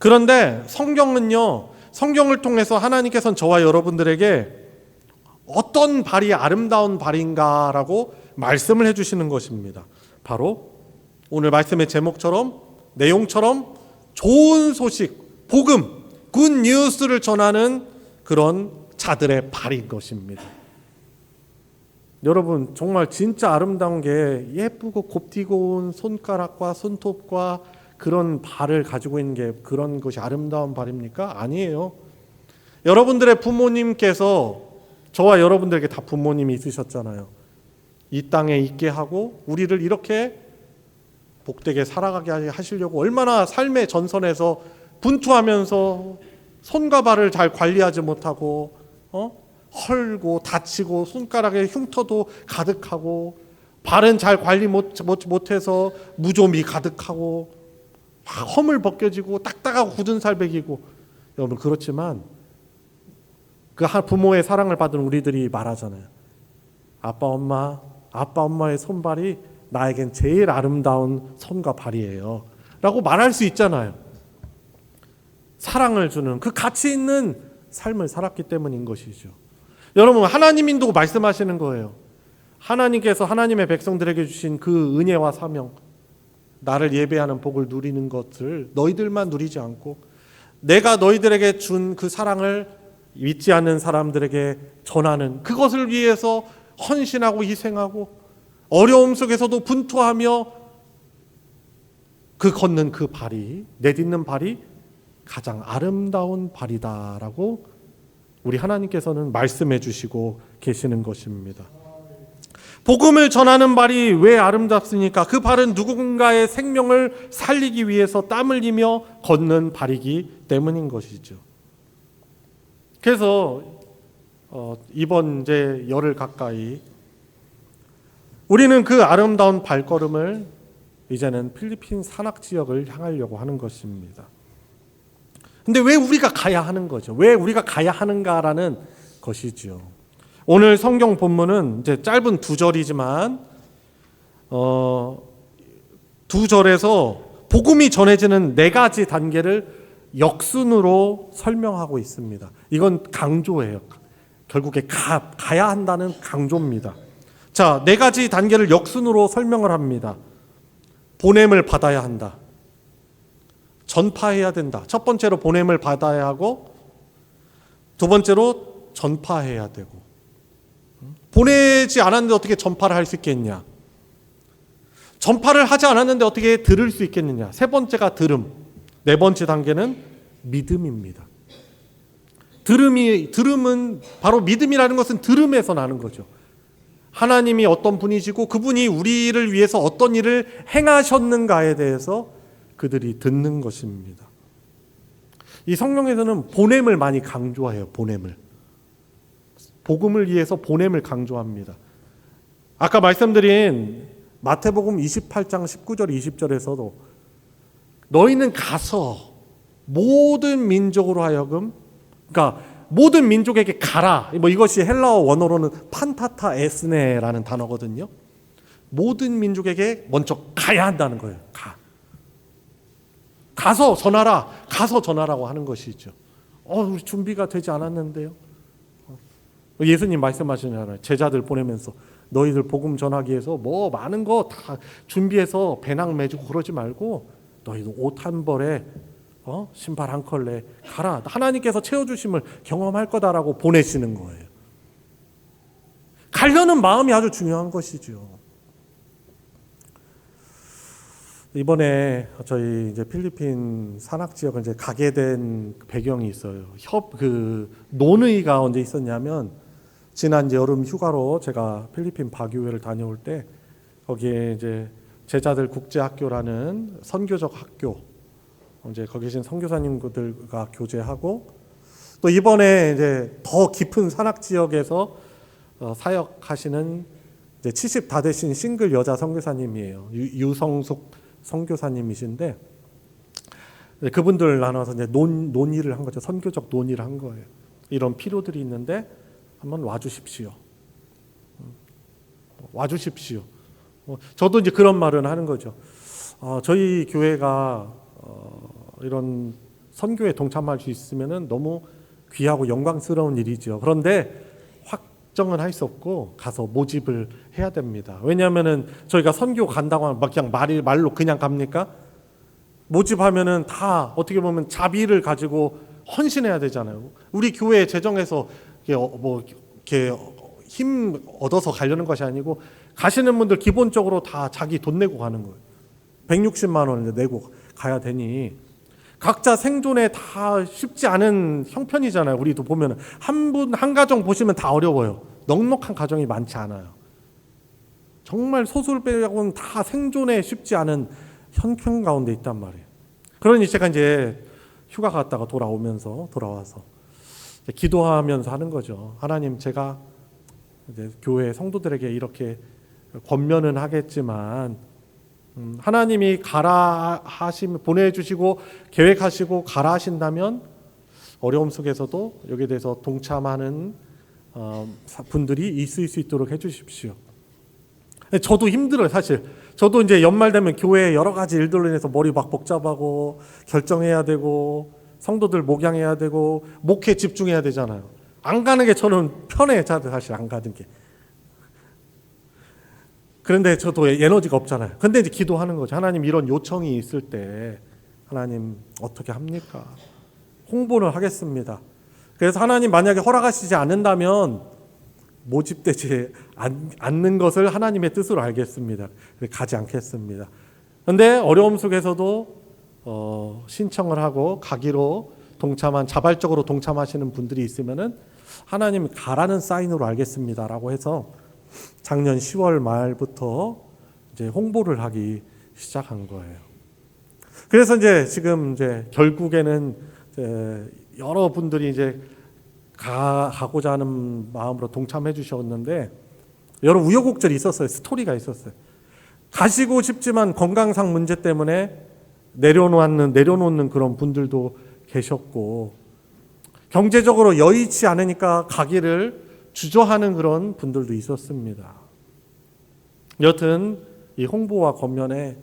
그런데 성경을 통해서 하나님께서는 저와 여러분들에게 어떤 발이 아름다운 발인가라고 말씀을 해주시는 것입니다. 바로 오늘 말씀의 제목처럼, 내용처럼 좋은 소식, 복음, 굿 뉴스를 전하는 그런 자들의 발인 것입니다. 여러분, 정말 진짜 아름다운 게 예쁘고 곱디고 온 손가락과 손톱과 그런 발을 가지고 있는 게 그런 것이 아름다운 발입니까? 아니에요. 여러분들의 부모님께서, 저와 여러분들에게 다 부모님이 있으셨잖아요. 이 땅에 있게 하고 우리를 이렇게 복되게 살아가게 하시려고 얼마나 삶의 전선에서 분투하면서 손과 발을 잘 관리하지 못하고 헐고 다치고 손가락에 흉터도 가득하고 발은 잘 관리 못해서 무좀이 가득하고 허물 벗겨지고 딱딱하고 굳은 살 베기고. 여러분, 그렇지만 그 부모의 사랑을 받은 우리들이 말하잖아요. 아빠 엄마의 손발이 나에겐 제일 아름다운 손과 발이에요 라고 말할 수 있잖아요. 사랑을 주는 그 가치 있는 삶을 살았기 때문인 것이죠. 여러분, 하나님인도 말씀하시는 거예요. 하나님께서 하나님의 백성들에게 주신 그 은혜와 사명, 나를 예배하는 복을 누리는 것을 너희들만 누리지 않고 내가 너희들에게 준 그 사랑을 믿지 않는 사람들에게 전하는, 그것을 위해서 헌신하고 희생하고 어려움 속에서도 분투하며 걷는 그 발이, 내딛는 발이 가장 아름다운 발이다라고 우리 하나님께서는 말씀해 주시고 계시는 것입니다. 복음을 전하는 발이 왜 아름답습니까? 그 발은 누군가의 생명을 살리기 위해서 땀을 흘리며 걷는 발이기 때문인 것이죠. 그래서 이번 이제 열흘 가까이 우리는 그 아름다운 발걸음을 이제는 필리핀 산악 지역을 향하려고 하는 것입니다. 근데 왜 우리가 가야 하는 거죠? 왜 우리가 가야 하는가라는 것이죠. 오늘 성경 본문은 이제 짧은 2절이지만 2절에서 복음이 전해지는 4가지 단계를 역순으로 설명하고 있습니다. 이건 강조예요. 결국에 가야 한다는 강조입니다. 자, 4가지 단계를 역순으로 설명을 합니다. 보냄을 받아야 한다. 전파해야 된다. 첫 번째로 보냄을 받아야 하고, 두 번째로 전파해야 되고. 보내지 않았는데 어떻게 전파를 할 수 있겠냐? 전파를 하지 않았는데 어떻게 들을 수 있겠느냐? 세 번째가 들음. 4번째 단계는 믿음입니다. 들음은 바로 믿음이라는 것은 들음에서 나는 거죠. 하나님이 어떤 분이시고 그분이 우리를 위해서 어떤 일을 행하셨는가에 대해서 그들이 듣는 것입니다. 이 성경에서는 보냄을 많이 강조해요. 보냄을. 복음을 위해서 보냄을 강조합니다. 아까 말씀드린 마태복음 28장 19절 20절에서도 너희는 가서 모든 민족으로 하여금, 그러니까 모든 민족에게 가라. 이것이 헬라어 원어로는 판타타 에스네라는 단어거든요. 모든 민족에게 먼저 가야 한다는 거예요. 가서 전하라. 가서 전하라고 하는 것이죠. 우리 준비가 되지 않았는데요. 예수님 말씀하시잖아요. 제자들 보내면서 너희들 복음 전하기 위해서 뭐 많은 거 다 준비해서 배낭 매주고 그러지 말고 너희도 옷 한 벌에 신발 한 컬레 가라. 하나님께서 채워주심을 경험할 거다라고 보내시는 거예요. 가려는 마음이 아주 중요한 것이죠. 이번에 저희 이제 필리핀 산악 지역을 이제 가게 된 배경이 있어요. 논의가 언제 있었냐면 지난 여름 휴가로 제가 필리핀 바교회를 다녀올 때 거기에 이제 제자들 국제학교라는 선교적 학교, 이제 거기 계신 선교사님들과 교제하고 또 이번에 이제 더 깊은 산악 지역에서 사역하시는 이제 70 다 되신 싱글 여자 선교사님이에요. 유성숙 선교사님이신데 그분들 나눠서 이제 논의를 한 거죠. 선교적 논의를 한 거예요. 이런 필요들이 있는데 한번 와주십시오. 와주십시오. 저도 이제 그런 말은 하는 거죠. 저희 교회가 이런 선교에 동참할 수 있으면은 너무 귀하고 영광스러운 일이죠. 그런데 확정은 할 수 없고 가서 모집을 해야 됩니다. 왜냐하면은 저희가 선교 간다고 하면 막 그냥 말로 그냥 갑니까? 모집하면은 다 어떻게 보면 자비를 가지고 헌신해야 되잖아요. 우리 교회 재정에서 이렇게 힘 얻어서 가려는 것이 아니고 가시는 분들 기본적으로 다 자기 돈 내고 가는 거예요. 160만 원을 내고 가야 되니 각자 생존에 다 쉽지 않은 형편이잖아요. 우리도 보면 한 가정 보시면 다 어려워요. 넉넉한 가정이 많지 않아요. 정말 소수를 빼고는 다 생존에 쉽지 않은 형편 가운데 있단 말이에요. 그러니 제가 이제 휴가 갔다가 돌아와서 기도하면서 하는 거죠. 하나님, 제가 이제 교회 성도들에게 이렇게 권면은 하겠지만 하나님이 가라 하시면 보내주시고 계획하시고 가라 하신다면 어려움 속에서도 여기에 대해서 동참하는 분들이 있을 수 있도록 해주십시오. 저도 힘들어요, 사실. 저도 이제 연말 되면 교회 여러 가지 일들로 인해서 머리 막 복잡하고 결정해야 되고 성도들 목양해야 되고 목회 집중해야 되잖아요. 안 가는 게 저는 편해요, 사실 안 가는 게. 그런데 저도 에너지가 없잖아요. 근데 이제 기도하는 거죠. 하나님, 이런 요청이 있을 때 하나님 어떻게 합니까? 홍보를 하겠습니다. 그래서 하나님 만약에 허락하시지 않는다면 모집되지 않는 것을 하나님의 뜻으로 알겠습니다. 가지 않겠습니다. 그런데 어려움 속에서도 신청을 하고 가기로 자발적으로 동참하시는 분들이 있으면은 하나님 가라는 사인으로 알겠습니다라고 해서 작년 10월 말부터 이제 홍보를 하기 시작한 거예요. 그래서 이제 지금 이제 결국에는 이제 여러분들이 이제 가고자 하는 마음으로 동참해 주셨는데 여러 우여곡절이 있었어요. 스토리가 있었어요. 가시고 싶지만 건강상 문제 때문에 내려놓는 그런 분들도 계셨고, 경제적으로 여의치 않으니까 가기를 주저하는 그런 분들도 있었습니다. 여튼 이 홍보와 권면에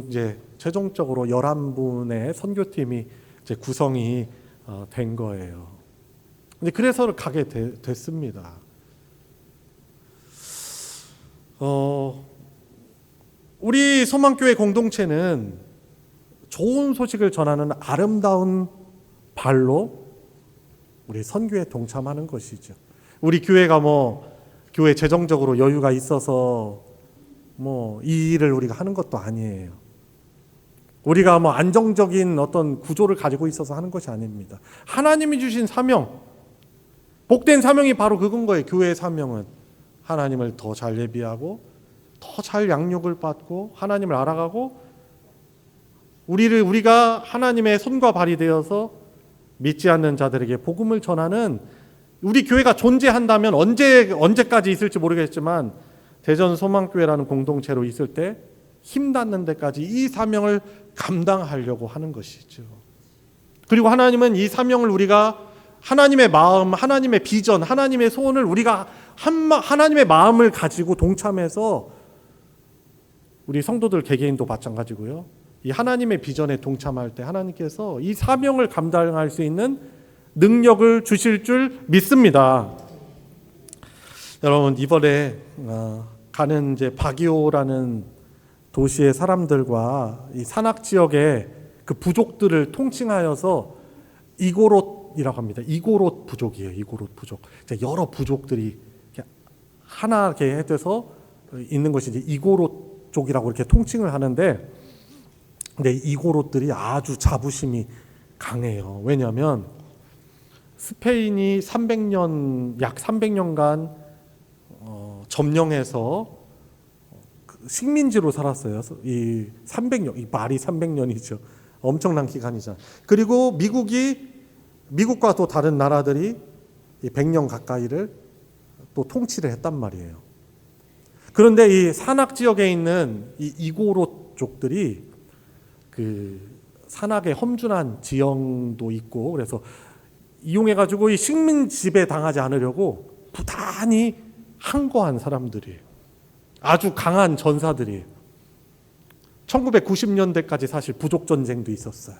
이제 최종적으로 11분의 선교팀이 이제 구성이 된 거예요. 근데 그래서 가게 됐습니다. 우리 소망교회 공동체는 좋은 소식을 전하는 아름다운 발로 우리 선교에 동참하는 것이죠. 우리 교회가 교회 재정적으로 여유가 있어서 이 일을 우리가 하는 것도 아니에요. 우리가 안정적인 어떤 구조를 가지고 있어서 하는 것이 아닙니다. 하나님이 주신 사명, 복된 사명이 바로 그건 거예요. 교회의 사명은 하나님을 더 잘 예비하고 더 잘 양육을 받고 하나님을 알아가고 우리가 하나님의 손과 발이 되어서 믿지 않는 자들에게 복음을 전하는, 우리 교회가 존재한다면 언제까지 있을지 모르겠지만 대전 소망교회라는 공동체로 있을 때 힘닿는 데까지 이 사명을 감당하려고 하는 것이죠. 그리고 하나님은 이 사명을 우리가 하나님의 마음, 하나님의 비전, 하나님의 소원을 우리가 하나님의 마음을 가지고 동참해서, 우리 성도들 개개인도 마찬가지고요, 이 하나님의 비전에 동참할 때 하나님께서 이 사명을 감당할 수 있는 능력을 주실 줄 믿습니다. 여러분, 이번에 가는 이제 바기오라는 도시의 사람들과 이 산악 지역의 그 부족들을 통칭하여서 이고롯이라고 합니다. 이고롯 부족이에요. 이고롯 부족. 여러 부족들이 하나게 해서 있는 것이 이제 이고롯족이라고 이렇게 통칭을 하는데, 근데 이고롯들이 아주 자부심이 강해요. 왜냐하면 스페인이 약 300년간 점령해서 식민지로 살았어요. 이 300년, 이 말이 300년이죠. 엄청난 기간이죠. 그리고 미국과 또 다른 나라들이 100년 가까이를 또 통치를 했단 말이에요. 그런데 이 산악 지역에 있는 이 이고롯족들이 그 산악의 험준한 지형도 있고, 그래서 이용해가지고 이 식민 지배 당하지 않으려고 부단히 항거한 사람들이에요. 아주 강한 전사들이에요. 1990년대까지 사실 부족 전쟁도 있었어요.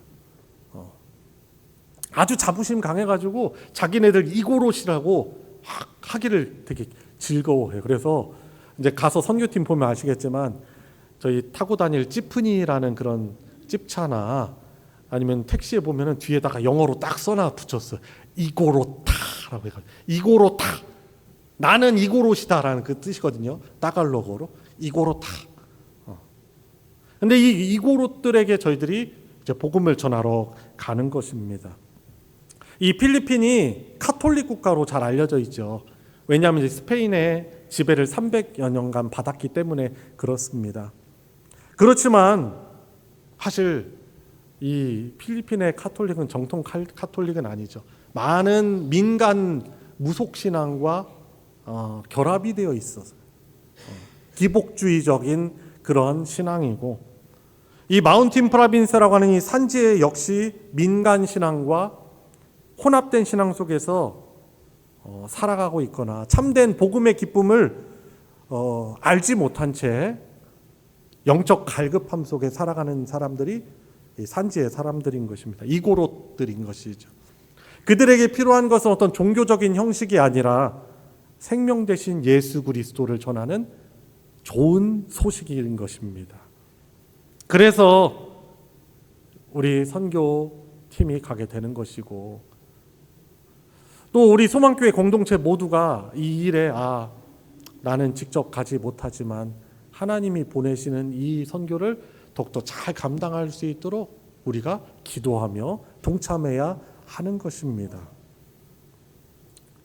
아주 자부심 강해가지고 자기네들 이고롯이라고 하기를 되게 즐거워해요. 그래서 이제 가서 선교팀 보면 아시겠지만 저희 타고 다닐 찌프니라는 그런 찝차나 아니면 택시에 보면은 뒤에다가 영어로 딱 써놔 붙였어요. 이고로타라고 해가지고, 이고로타, 나는 이고롯이다라는 그 뜻이거든요. 따갈로그로 이고로타. 근데 이 이고롯들에게 저희들이 이제 복음을 전하러 가는 것입니다. 이 필리핀이 카톨릭 국가로 잘 알려져 있죠. 왜냐하면 이제 스페인의 지배를 300여 년간 받았기 때문에 그렇습니다. 그렇지만 사실 이 필리핀의 카톨릭은 정통 카톨릭은 아니죠. 많은 민간 무속신앙과 결합이 되어 있어서 기복주의적인 그런 신앙이고, 이 마운틴 프라빈스라고 하는 이 산지에 역시 민간 신앙과 혼합된 신앙 속에서 살아가고 있거나 참된 복음의 기쁨을 알지 못한 채 영적 갈급함 속에 살아가는 사람들이 이 산지의 사람들인 것입니다. 이고롯들인 것이죠. 그들에게 필요한 것은 어떤 종교적인 형식이 아니라 생명 대신 예수 그리스도를 전하는 좋은 소식인 것입니다. 그래서 우리 선교팀이 가게 되는 것이고, 또 우리 소망교회 공동체 모두가 이 일에 나는 직접 가지 못하지만 하나님이 보내시는 이 선교를 더욱더 잘 감당할 수 있도록 우리가 기도하며 동참해야 하는 것입니다.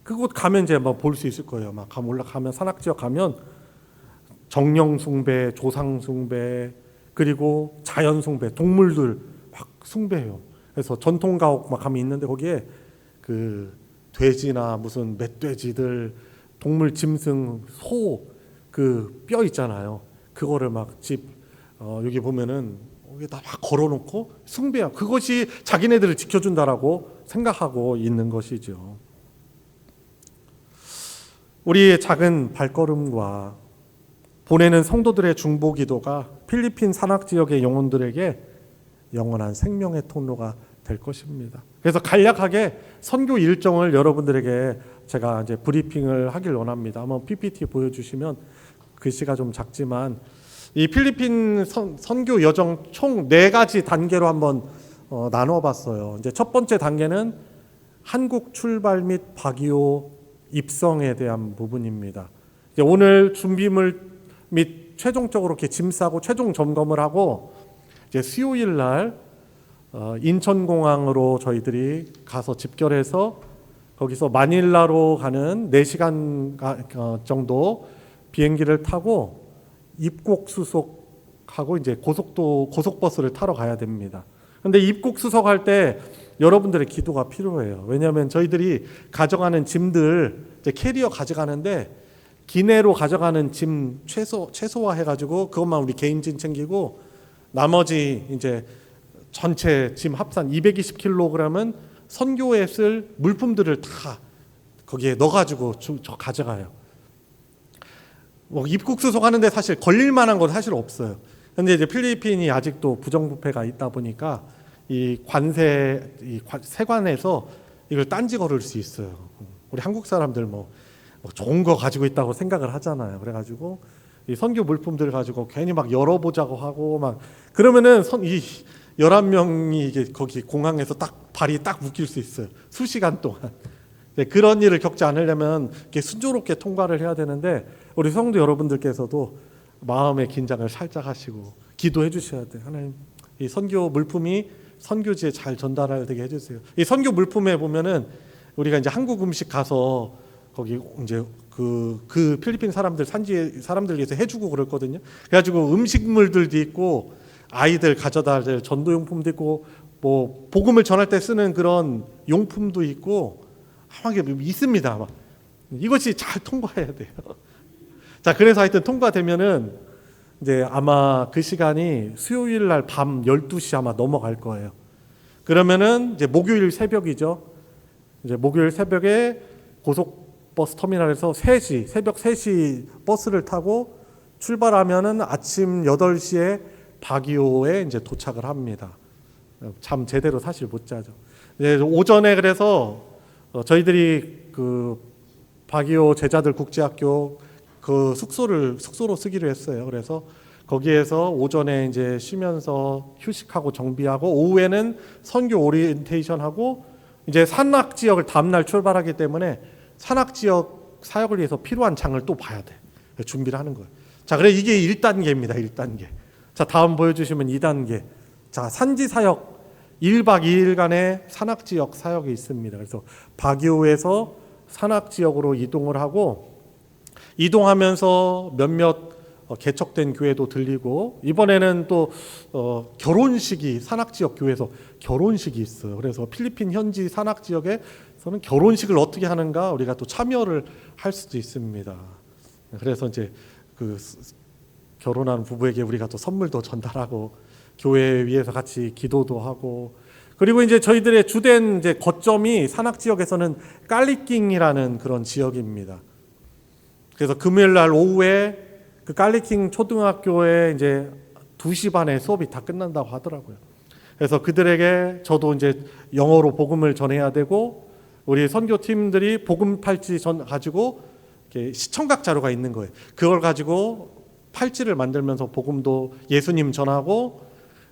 그곳 가면 이제 볼 수 있을 거예요. 올라가면 산악 지역 가면 정령 숭배, 조상 숭배, 그리고 자연 숭배, 동물들 막 숭배해요. 그래서 전통 가옥 가면 있는데 거기에 그 돼지나 무슨 멧돼지들, 동물 짐승, 소 그 뼈 있잖아요. 그거를 막 여기 보면은 여기다 막 걸어놓고 숭배야. 그것이 자기네들을 지켜준다라고 생각하고 있는 것이죠. 우리의 작은 발걸음과 보내는 성도들의 중보기도가 필리핀 산악 지역의 영혼들에게 영원한 생명의 통로가 될 것입니다. 그래서 간략하게 선교 일정을 여러분들에게 제가 이제 브리핑을 하길 원합니다. 한번 PPT 보여주시면 글씨가 좀 작지만 이 필리핀 선교 여정 총 4가지 단계로 한번 나눠봤어요. 이제 첫 번째 단계는 한국 출발 및 바기오 입성에 대한 부분입니다. 이제 오늘 준비물 및 최종적으로 이렇게 짐 싸고 최종 점검을 하고 이제 수요일 날 인천공항으로 저희들이 가서 집결해서 거기서 마닐라로 가는 4시간 정도 비행기를 타고 입국 수속하고 이제 고속버스를 타러 가야 됩니다. 근데 입국 수속할 때 여러분들의 기도가 필요해요. 왜냐하면 저희들이 가져가는 짐들 이제 캐리어 가져가는데 기내로 가져가는 짐 최소화해가지고 그것만 우리 개인 짐 챙기고 나머지 이제 전체 짐 합산 220kg은 선교에 쓸 물품들을 다 거기에 넣어가지고 가져가요. 입국 수속하는데 사실 걸릴 만한 건 사실 없어요. 근데 이제 필리핀이 아직도 부정부패가 있다 보니까 이 세관에서 이걸 딴지 걸을 수 있어요. 우리 한국 사람들 뭐 좋은 거 가지고 있다고 생각을 하잖아요. 그래가지고 이 선교 물품들 가지고 괜히 막 열어보자고 하고 막 그러면은 이 11명이 이게 거기 공항에서 발이 딱 묶일 수 있어요. 수시간 동안. 네, 그런 일을 겪지 않으려면 이렇게 순조롭게 통과를 해야 되는데 우리 성도 여러분들께서도 마음의 긴장을 살짝 하시고 기도해 주셔야 돼요. 하나님, 이 선교 물품이 선교지에 잘 전달되게 해주세요. 이 선교 물품에 보면은 우리가 이제 한국 음식 가서 거기 이제 그 필리핀 산지 사람들 위해서 해주고 그랬거든요. 그래가지고 음식물들도 있고 아이들 가져다 될 전도용품도 있고 뭐 복음을 전할 때 쓰는 그런 용품도 있고 하게 있습니다. 막. 이것이 잘 통과해야 돼요. 자, 그래서 하여튼 통과되면은 이제 아마 그 시간이 수요일 날 밤 12시 아마 넘어갈 거예요. 그러면은 이제 목요일 새벽이죠. 이제 목요일 새벽에 고속버스 터미널에서 새벽 3시 버스를 타고 출발하면은 아침 8시에 바기오에 이제 도착을 합니다. 잠 제대로 사실 못 자죠. 이제 오전에 그래서 저희들이 그 바기오 제자들 국제학교 그 숙소로 쓰기로 했어요. 그래서 거기에서 오전에 이제 쉬면서 휴식하고 정비하고 오후에는 선교 오리엔테이션 하고 이제 산악 지역을 다음날 출발하기 때문에 산악 지역 사역을 위해서 필요한 장을 또 봐야 돼. 준비를 하는 거예요. 자, 그래 이게 1단계입니다. 1단계. 자, 다음 보여주시면 2단계. 자, 산지 사역 1박 2일간의 산악 지역 사역이 있습니다. 그래서 바기오에서 산악 지역으로 이동을 하고 이동하면서 몇몇 개척된 교회도 들리고 이번에는 또 결혼식이 산악 지역 교회에서 결혼식이 있어요. 그래서 필리핀 현지 산악 지역에서는 결혼식을 어떻게 하는가 우리가 또 참여를 할 수도 있습니다. 그래서 이제 그 결혼한 부부에게 우리가 또 선물도 전달하고 교회 위에서 같이 기도도 하고 그리고 이제 저희들의 주된 이제 거점이 산악 지역에서는 깔리킹이라는 그런 지역입니다. 그래서 금요일 날 오후에 그 깔리킹 초등학교에 이제 2시 반에 수업이 다 끝난다고 하더라고요. 그래서 그들에게 저도 이제 영어로 복음을 전해야 되고 우리 선교팀들이 복음 팔찌 가지고 이렇게 시청각 자료가 있는 거예요. 그걸 가지고 팔찌를 만들면서 복음도 예수님 전하고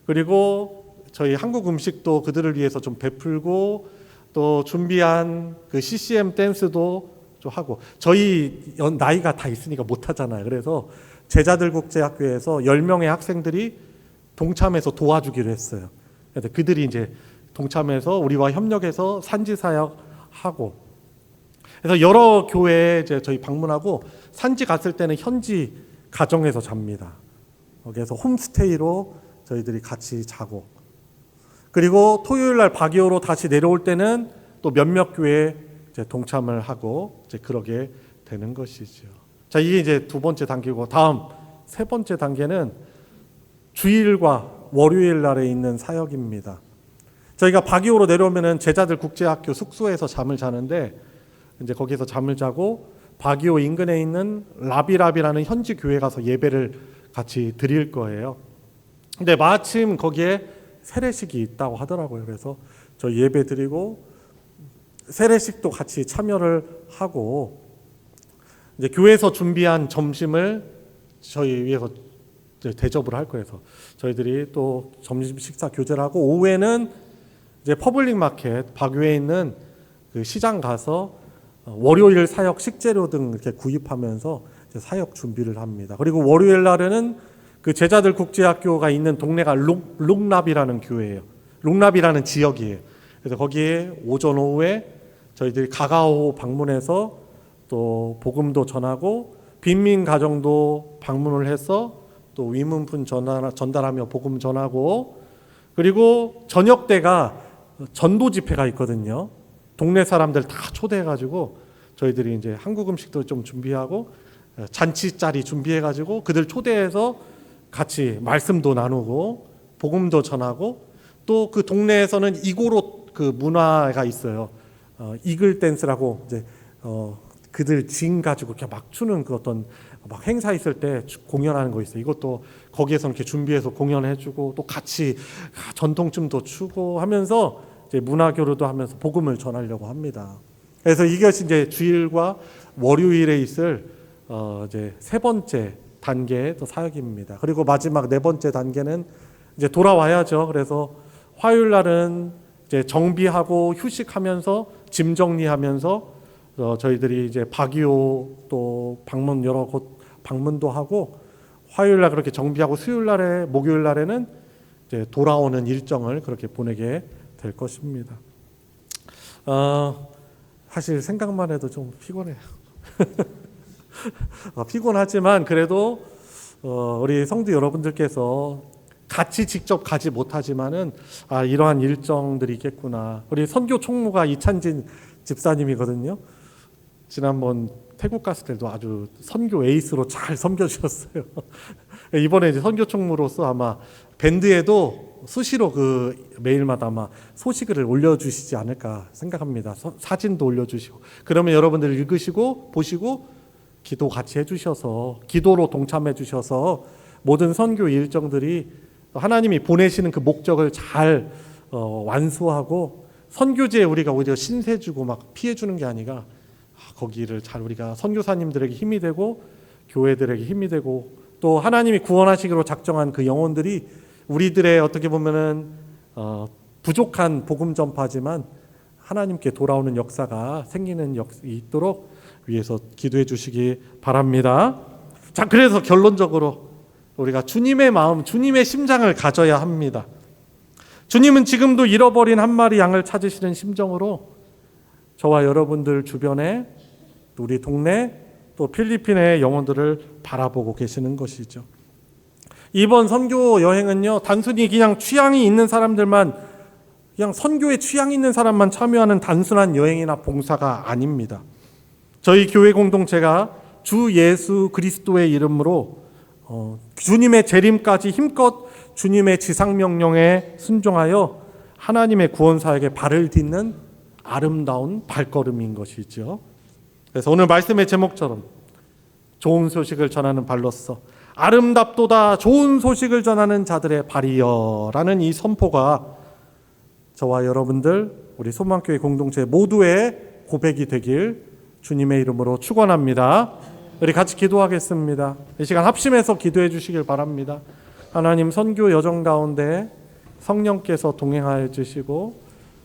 그리고 저희 한국 음식도 그들을 위해서 좀 베풀고 또 준비한 그 CCM 댄스도 좀 하고 저희 나이가 다 있으니까 못 하잖아요. 그래서 제자들 국제학교에서 10명의 학생들이 동참해서 도와주기로 했어요. 그래서 그들이 이제 동참해서 우리와 협력해서 산지 사역하고 그래서 여러 교회에 이제 저희 방문하고 산지 갔을 때는 현지 가정에서 잡니다. 거기에서 홈스테이로 저희들이 같이 자고 그리고 토요일 날 바기오로 다시 내려올 때는 또 몇몇 교회에 이제 동참을 하고 이제 그러게 되는 것이죠. 자, 이게 이제 두 번째 단계고, 다음 세 번째 단계는 주일과 월요일 날에 있는 사역입니다. 저희가 바기오로 내려오면은 제자들 국제학교 숙소에서 잠을 자는데, 이제 거기서 잠을 자고 바기오 인근에 있는 라비라비라는 현지 교회 가서 예배를 같이 드릴 거예요. 근데 마침 거기에 세례식이 있다고 하더라고요. 그래서 저 예배 드리고 세례식도 같이 참여를 하고, 이제 교회에서 준비한 점심을 저희 위해서 대접을 할 거예요. 그래서 저희들이 또 점심 식사 교제를 하고, 오후에는 이제 퍼블릭 마켓 바교에 있는 그 시장 가서 월요일 사역 식재료 등 이렇게 구입하면서 이제 사역 준비를 합니다. 그리고 월요일 날에는 그 제자들 국제학교가 있는 동네가 룩랍이라는 교회예요. 룩랍이라는 지역이에요. 그래서 거기에 오전 오후에 저희들이 가가오 방문해서 또 복음도 전하고 빈민 가정도 방문을 해서 또 위문품 전달하며 복음 전하고, 그리고 저녁 때가 전도 집회가 있거든요. 동네 사람들 다 초대해가지고 저희들이 이제 한국 음식도 좀 준비하고 잔치 자리 준비해가지고 그들 초대해서 같이 말씀도 나누고 복음도 전하고, 또 그 동네에서는 이고로 그 문화가 있어요. 이글 댄스라고 이제 그들 징 가지고 이렇게 막 추는 그 어떤 막 행사 있을 때 공연하는 거 있어요. 이것도 거기에서 이렇게 준비해서 공연해주고 또 같이 전통춤도 추고 하면서 이제 문화교류도 하면서 복음을 전하려고 합니다. 그래서 이것이 이제 주일과 월요일에 있을 이제 세 번째 단계의 또 사역입니다. 그리고 마지막 네 번째 단계는 이제 돌아와야죠. 그래서 화요일 날은 이제 정비하고 휴식하면서 짐 정리하면서 저희들이 이제 바기오 또 방문 여러 곳 방문도 하고, 화요일 날 그렇게 정비하고 수요일 날에 목요일 날에는 이제 돌아오는 일정을 그렇게 보내게 될 것입니다. 사실 생각만 해도 좀 피곤해요. 피곤하지만 그래도 우리 성도 여러분들께서 같이 직접 가지 못하지만은 이러한 일정들이 있겠구나. 우리 선교 총무가 이찬진 집사님이거든요. 지난번 태국 갔을 때도 아주 선교 에이스로 잘 섬겨주셨어요. 이번에 이제 선교 총무로서 아마 밴드에도 수시로 그 매일마다 아마 소식을 올려주시지 않을까 생각합니다. 사진도 올려주시고, 그러면 여러분들 읽으시고 보시고 기도 같이 해주셔서, 기도로 동참해 주셔서 모든 선교 일정들이 하나님이 보내시는 그 목적을 잘 완수하고, 선교지에 우리가 오히려 신세 주고 막 피해 주는 게 아니라 거기를 잘 우리가 선교사님들에게 힘이 되고 교회들에게 힘이 되고, 또 하나님이 구원하시기로 작정한 그 영혼들이 우리들의 어떻게 보면은 부족한 복음 전파지만 하나님께 돌아오는 역사가 생기는 있도록 위해서 기도해 주시기 바랍니다. 자, 그래서 결론적으로 우리가 주님의 마음, 주님의 심장을 가져야 합니다. 주님은 지금도 잃어버린 한 마리 양을 찾으시는 심정으로 저와 여러분들 주변에, 우리 동네, 또 필리핀의 영혼들을 바라보고 계시는 것이죠. 이번 선교 여행은요, 단순히 그냥 취향이 있는 사람들만, 그냥 선교에 취향이 있는 사람만 참여하는 단순한 여행이나 봉사가 아닙니다. 저희 교회 공동체가 주 예수 그리스도의 이름으로 주님의 재림까지 힘껏 주님의 지상명령에 순종하여 하나님의 구원사역에 발을 딛는 아름다운 발걸음인 것이죠. 그래서 오늘 말씀의 제목처럼 좋은 소식을 전하는 발로서 아름답도다 좋은 소식을 전하는 자들의 발이여라는 이 선포가 저와 여러분들, 우리 소망교회 공동체 모두의 고백이 되길 주님의 이름으로 축원합니다. 우리 같이 기도하겠습니다. 이 시간 합심해서 기도해 주시길 바랍니다. 하나님, 선교 여정 가운데 성령께서 동행하여 주시고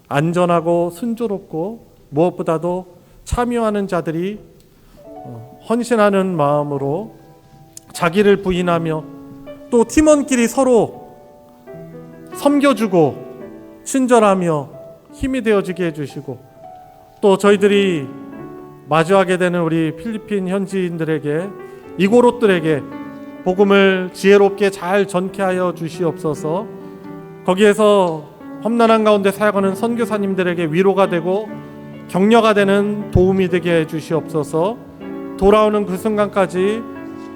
안전하고 순조롭고 무엇보다도 참여하는 자들이 헌신하는 마음으로 자기를 부인하며 또 팀원끼리 서로 섬겨주고 친절하며 힘이 되어지게 해주시고, 또 저희들이 마주하게 되는 우리 필리핀 현지인들에게, 이고롯들에게 복음을 지혜롭게 잘 전케 하여 주시옵소서. 거기에서 험난한 가운데 사역하는 선교사님들에게 위로가 되고 격려가 되는 도움이 되게 해 주시옵소서. 돌아오는 그 순간까지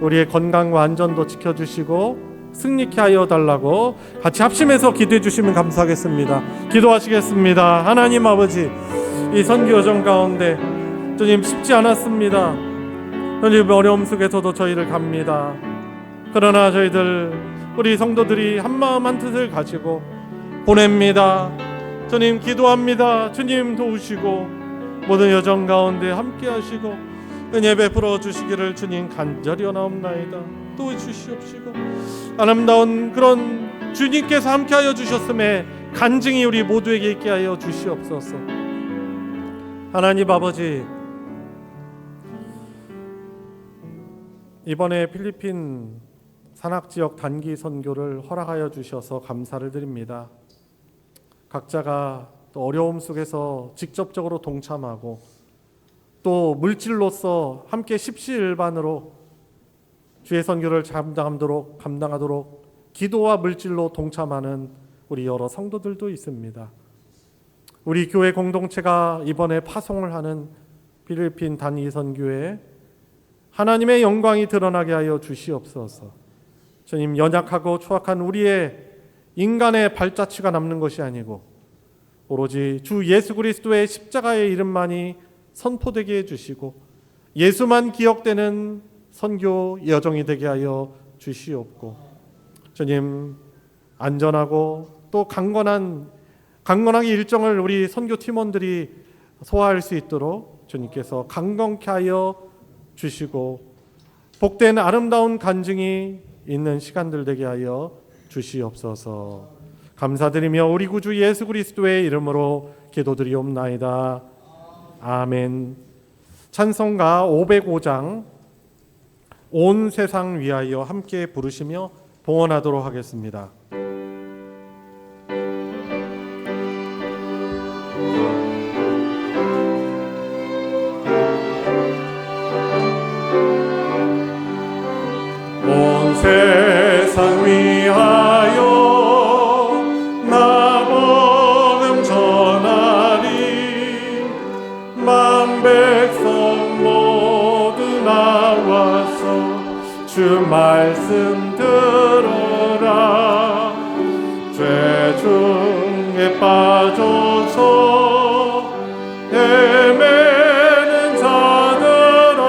우리의 건강과 안전도 지켜주시고 승리케 하여 달라고 같이 합심해서 기도해 주시면 감사하겠습니다. 기도하시겠습니다. 하나님 아버지, 이 선교 여정 가운데 주님 쉽지 않았습니다. 주님 어려움 속에서도 저희를 갑니다. 그러나 저희들 우리 성도들이 한마음 한뜻을 가지고 보냅니다. 주님 기도합니다. 주님 도우시고 모든 여정 가운데 함께 하시고 은혜 베풀어 주시기를 주님 간절히 원하옵나이다. 도와주시옵시고 아름다운 그런 주님께서 함께하여 주셨음에 간증이 우리 모두에게 있게 하여 주시옵소서. 하나님 아버지, 이번에 필리핀 산악지역 단기 선교를 허락하여 주셔서 감사를 드립니다. 각자가 또 어려움 속에서 직접적으로 동참하고 또 물질로서 함께 십시일반으로 주의 선교를 감당하도록 기도와 물질로 동참하는 우리 여러 성도들도 있습니다. 우리 교회 공동체가 이번에 파송을 하는 필리핀 단기 선교에 하나님의 영광이 드러나게 하여 주시옵소서. 주님, 연약하고 추악한 우리의 인간의 발자취가 남는 것이 아니고 오로지 주 예수 그리스도의 십자가의 이름만이 선포되게 해주시고 예수만 기억되는 선교 여정이 되게 하여 주시옵고, 주님 안전하고 또 강건하게 일정을 우리 선교 팀원들이 소화할 수 있도록 주님께서 강건케 하여 주시고 복된 아름다운 간증이 있는 시간들 되게 하여 주시옵소서. 감사드리며 우리 구주 예수 그리스도의 이름으로 기도드리옵나이다. 아멘. 찬송가 505장 온 세상 위하여 함께 부르시며 봉헌하도록 하겠습니다. 온 세상 위하여 나 복음 전하리. 만 백성 모두 나와서 주 말씀 들어라. 죄 중에 빠져서 헤매는 자들아,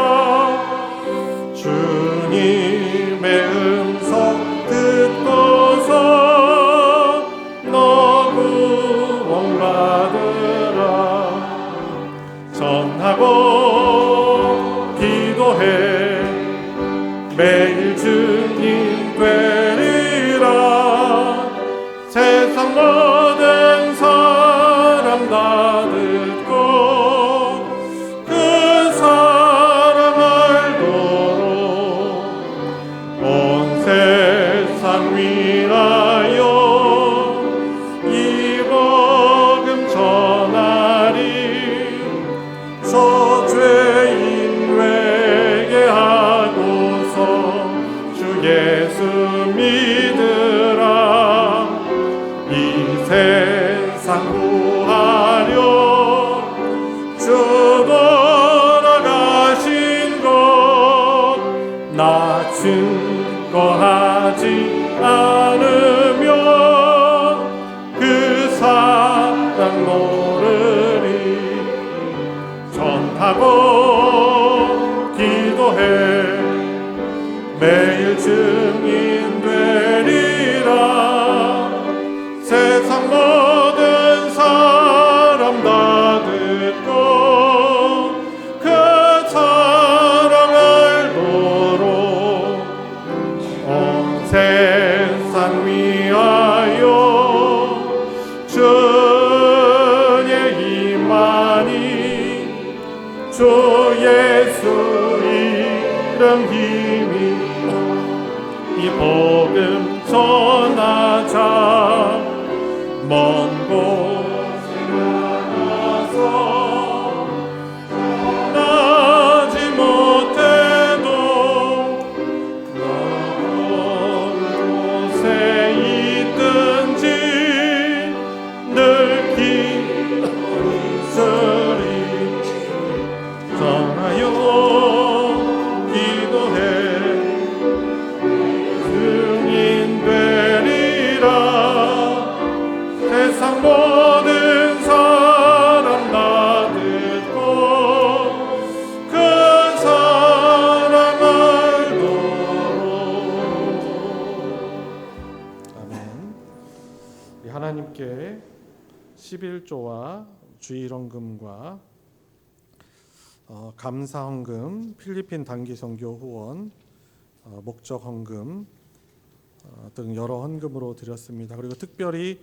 주님의 음성 듣고서 너 구원받으라. 전하고 기도해 매일 증인 되리라. 세상 모든 사람 다 듣고 그 사랑 알도록 온 세상 위하여 이 복음 전하리. 저죄인 회개하고서 주 예수 믿으라. 이 세상 구하려 주 돌아가신 것 나 증거하지 않으면 그 사랑 모르리. 전하고 기도해 매일 증인 되리라. 세상 모든 사람 다 듣고 그 사랑 알도록 온 세상 위하여 주의 임하니. 주 예수 이름 힘이 이 복음 전하자. 먼 곳에 나가서 떠나지 못해도 어느 곳에 있든지 늘 기도하리. 하나님께 11조와 주일헌금과 감사헌금, 필리핀 단기선교 후원, 목적헌금 등 여러 헌금으로 드렸습니다. 그리고 특별히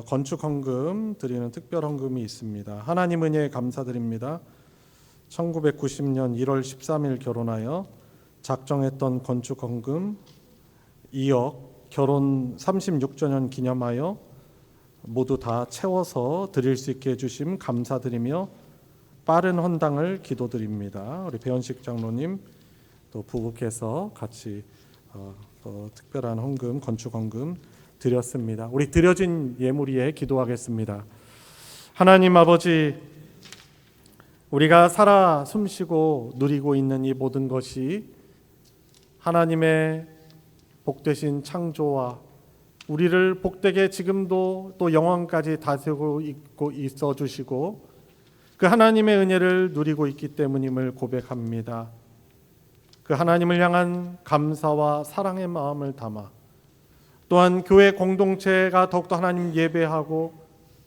건축헌금 드리는 특별헌금이 있습니다. 하나님 은혜에 감사드립니다. 1990년 1월 13일 결혼하여 작정했던 건축헌금 2억, 결혼 36주년 기념하여 모두 다 채워서 드릴 수 있게 해주심 감사드리며 빠른 헌당을 기도드립니다. 우리 배현식 장로님 또 부부께서 같이 또 특별한 헌금, 건축헌금 드렸습니다. 우리 드려진 예물 위에 기도하겠습니다. 하나님 아버지, 우리가 살아 숨쉬고 누리고 있는 이 모든 것이 하나님의 복되신 창조와 우리를 복되게 지금도 또 영원까지 다스리고 있어 주시고 그 하나님의 은혜를 누리고 있기 때문임을 고백합니다. 그 하나님을 향한 감사와 사랑의 마음을 담아 또한 교회 공동체가 더욱더 하나님 예배하고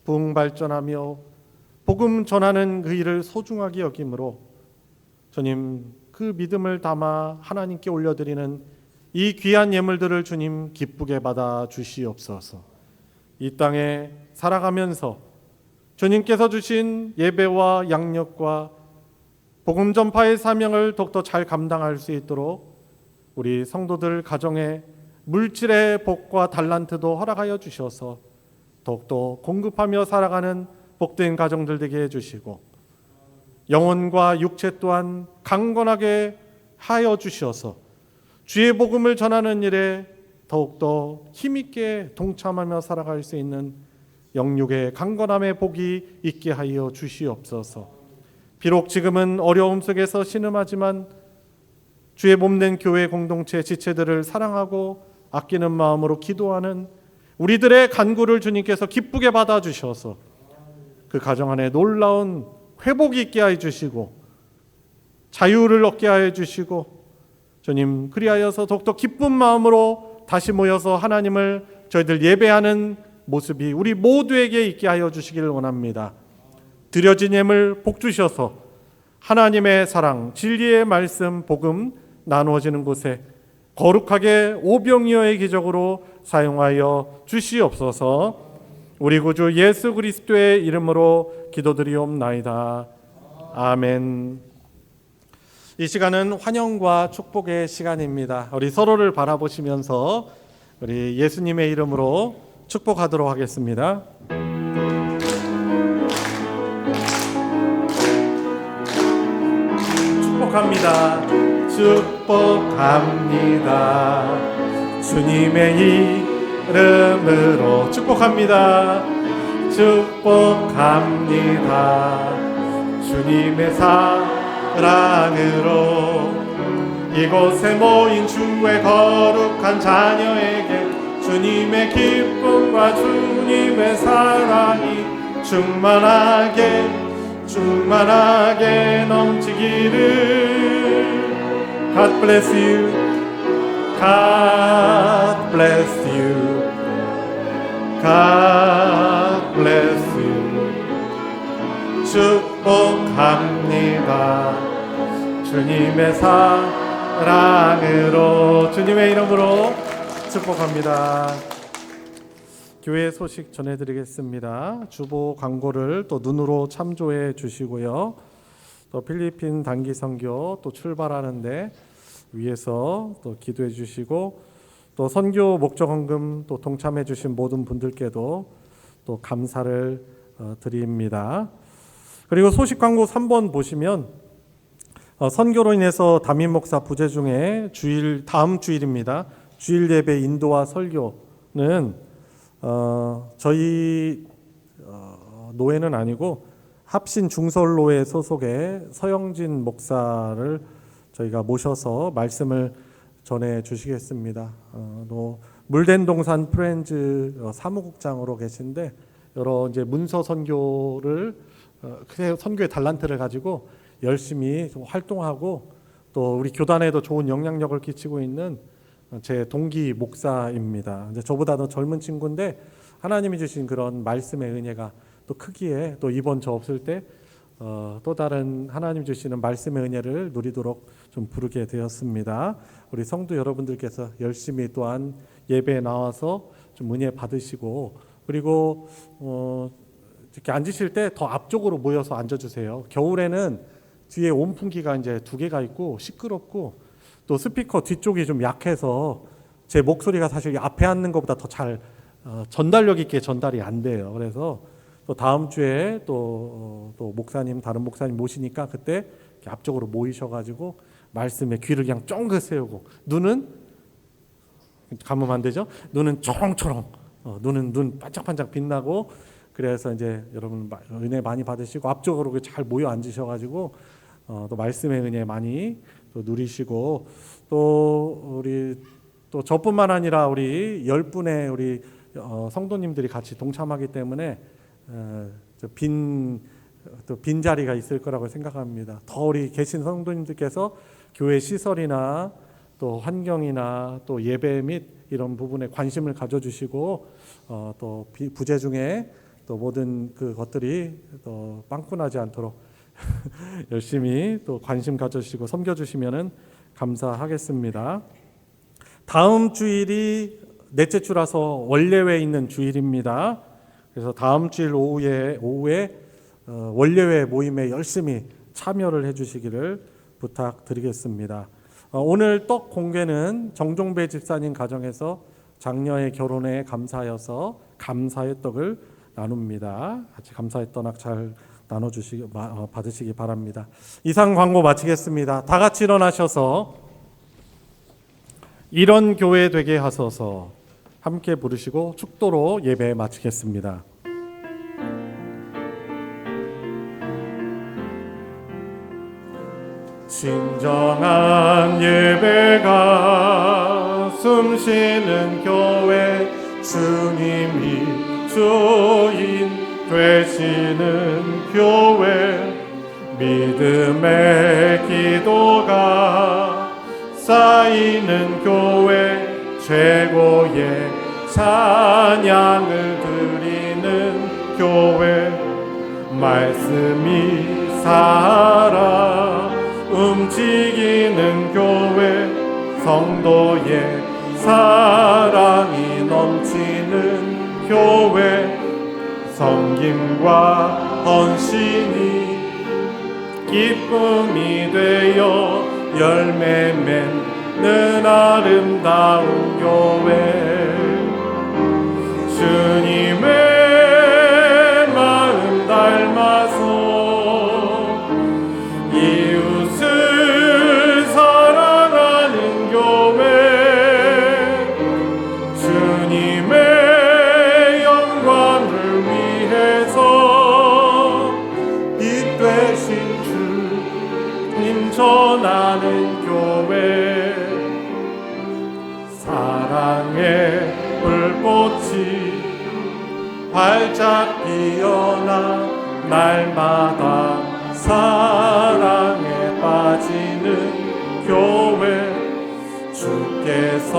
부흥 발전하며 복음 전하는 그 일을 소중하게 여김으로 주님 그 믿음을 담아 하나님께 올려드리는 이 귀한 예물들을 주님 기쁘게 받아 주시옵소서. 이 땅에 살아가면서 주님께서 주신 예배와 양육과 복음 전파의 사명을 더욱더 잘 감당할 수 있도록 우리 성도들 가정에 물질의 복과 달란트도 허락하여 주셔서 더욱더 공급하며 살아가는 복된 가정들 되게 해주시고 영혼과 육체 또한 강건하게 하여 주셔서 주의 복음을 전하는 일에 더욱더 힘있게 동참하며 살아갈 수 있는 영육의 강건함의 복이 있게 하여 주시옵소서. 비록 지금은 어려움 속에서 신음하지만 주의 몸된 교회 공동체 지체들을 사랑하고 아끼는 마음으로 기도하는 우리들의 간구를 주님께서 기쁘게 받아주셔서 그 가정 안에 놀라운 회복이 있게 하여 주시고 자유를 얻게 하여 주시고 주님 그리하여서 더욱더 기쁜 마음으로 다시 모여서 하나님을 저희들 예배하는 모습이 우리 모두에게 있게 하여 주시기를 원합니다. 드려진 예물 복 주셔서 하나님의 사랑, 진리의 말씀, 복음 나누어지는 곳에 거룩하게 오병이어의 기적으로 사용하여 주시옵소서. 우리 구주 예수 그리스도의 이름으로 기도드리옵나이다. 아멘. 이 시간은 환영과 축복의 시간입니다. 우리 서로를 바라보시면서 우리 예수님의 이름으로 축복하도록 하겠습니다. 축복합니다. 축복합니다. 주님의 이름으로 축복합니다. 축복합니다. 주님의 사랑으로 이곳에 모인 주의 거룩한 자녀에게 주님의 기쁨과 주님의 사랑이 충만하게 넘치기를. God bless you. God bless you. God bless you. 축복합니다. 주님의 사랑으로 주님의 이름으로 축복합니다. 교회 소식 전해드리겠습니다. 주보 광고를 또 눈으로 참조해 주시고요. 또 필리핀 단기 선교 또 출발하는데 위에서 또 기도해 주시고 또 선교 목적 헌금 또 동참해 주신 모든 분들께도 또 감사를 드립니다. 그리고 소식 광고 3번 보시면 선교로 인해서 담임 목사 부재 중에 다음 주일입니다. 주일 예배 인도와 설교는 저희 노회는 아니고 합신 중설로회 소속의 서영진 목사를 저희가 모셔서 말씀을 전해 주시겠습니다. 물된 동산 프렌즈 사무국장으로 계신데 여러 이제 문서 선교를 선교의 달란트를 가지고 열심히 활동하고 또 우리 교단에도 좋은 영향력을 끼치고 있는 제 동기 목사입니다. 이제 저보다 더 젊은 친구인데 하나님이 주신 그런 말씀의 은혜가 또 크기에 또 이번 저 없을 때 또 다른 하나님 주시는 말씀의 은혜를 누리도록 좀 부르게 되었습니다. 우리 성도 여러분들께서 열심히 또한 예배에 나와서 좀 은혜 받으시고, 그리고 이렇게 앉으실 때 더 앞쪽으로 모여서 앉아주세요. 겨울에는 뒤에 온풍기가 이제 2개가 있고 시끄럽고 또 스피커 뒤쪽이 좀 약해서 제 목소리가 사실 앞에 앉는 것보다 더 잘 전달력 있게 전달이 안 돼요. 그래서 또 다음 주에 또 목사님, 다른 목사님 모시니까 그때 이렇게 앞쪽으로 모이셔가지고 말씀에 귀를 그냥 쫑긋 세우고, 눈은 감으면 안 되죠. 눈은 초롱초롱, 눈은 눈 반짝반짝 빛나고, 그래서 이제 여러분 은혜 많이 받으시고 앞쪽으로 잘 모여 앉으셔가지고 또 말씀의 은혜 많이 또 누리시고, 또 우리 또 저뿐만 아니라 우리 10분의 우리 성도님들이 같이 동참하기 때문에 빈 자리가 있을 거라고 생각합니다. 더 우리 계신 성도님들께서 교회 시설이나 또 환경이나 또 예배 및 이런 부분에 관심을 가져주시고, 또 부재 중에 또 모든 그 것들이 또 빵꾸나지 않도록 열심히 또 관심 가져주시고 섬겨주시면은 감사하겠습니다. 다음 주일이 넷째 주라서 원례회에 있는 주일입니다. 그래서 다음 주일 오후에 원례회 모임에 열심히 참여를 해주시기를 부탁드리겠습니다. 오늘 떡 공개는 정종배 집사님 가정에서 장녀의 결혼에 감사하여서 감사의 떡을 나눕니다. 같이 감사의 떡 잘 받으시기 바랍니다. 이상 광고 마치겠습니다. 다 같이 일어나셔서 이런 교회 되게 하소서 함께 부르시고 축도로 예배 마치겠습니다. 진정한 예배가 숨쉬는 교회, 주님이 주인 되시는 교회, 믿음의 기도가 쌓이는 교회, 최고의 찬양을 드리는 교회, 말씀이 살아 움직이는 교회, 성도의 사랑이 넘치는 교회, 섬김과 헌신이 기쁨이 되어 열매 맺는 아름다운 교회, 주님의 마음 닮아서 이웃을 사랑하는 교회, 주님의 영광을 위해서 빛 되신 주님 전하는 교회, 사랑의 불꽃이 활짝 피어나 날마다 사랑에 빠지는 교회, 주께서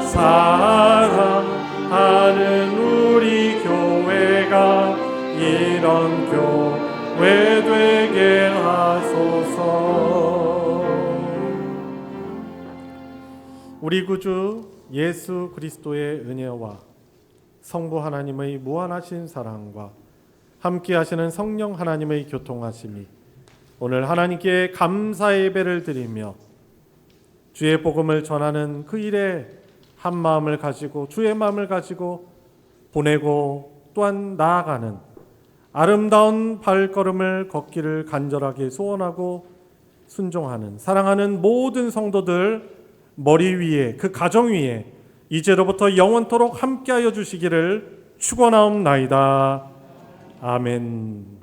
사랑하는 우리 교회가 이런 교회 되게 하소서. 우리 구주 예수 그리스도의 은혜와 성부 하나님의 무한하신 사랑과 함께 하시는 성령 하나님의 교통하심이 오늘 하나님께 감사 예배를 드리며 주의 복음을 전하는 그 일에 한 마음을 가지고 주의 마음을 가지고 보내고 또한 나아가는 아름다운 발걸음을 걷기를 간절하게 소원하고 순종하는 사랑하는 모든 성도들 머리 위에 그 가정 위에 이제로부터 영원토록 함께하여 주시기를 축원하옵나이다. 아멘.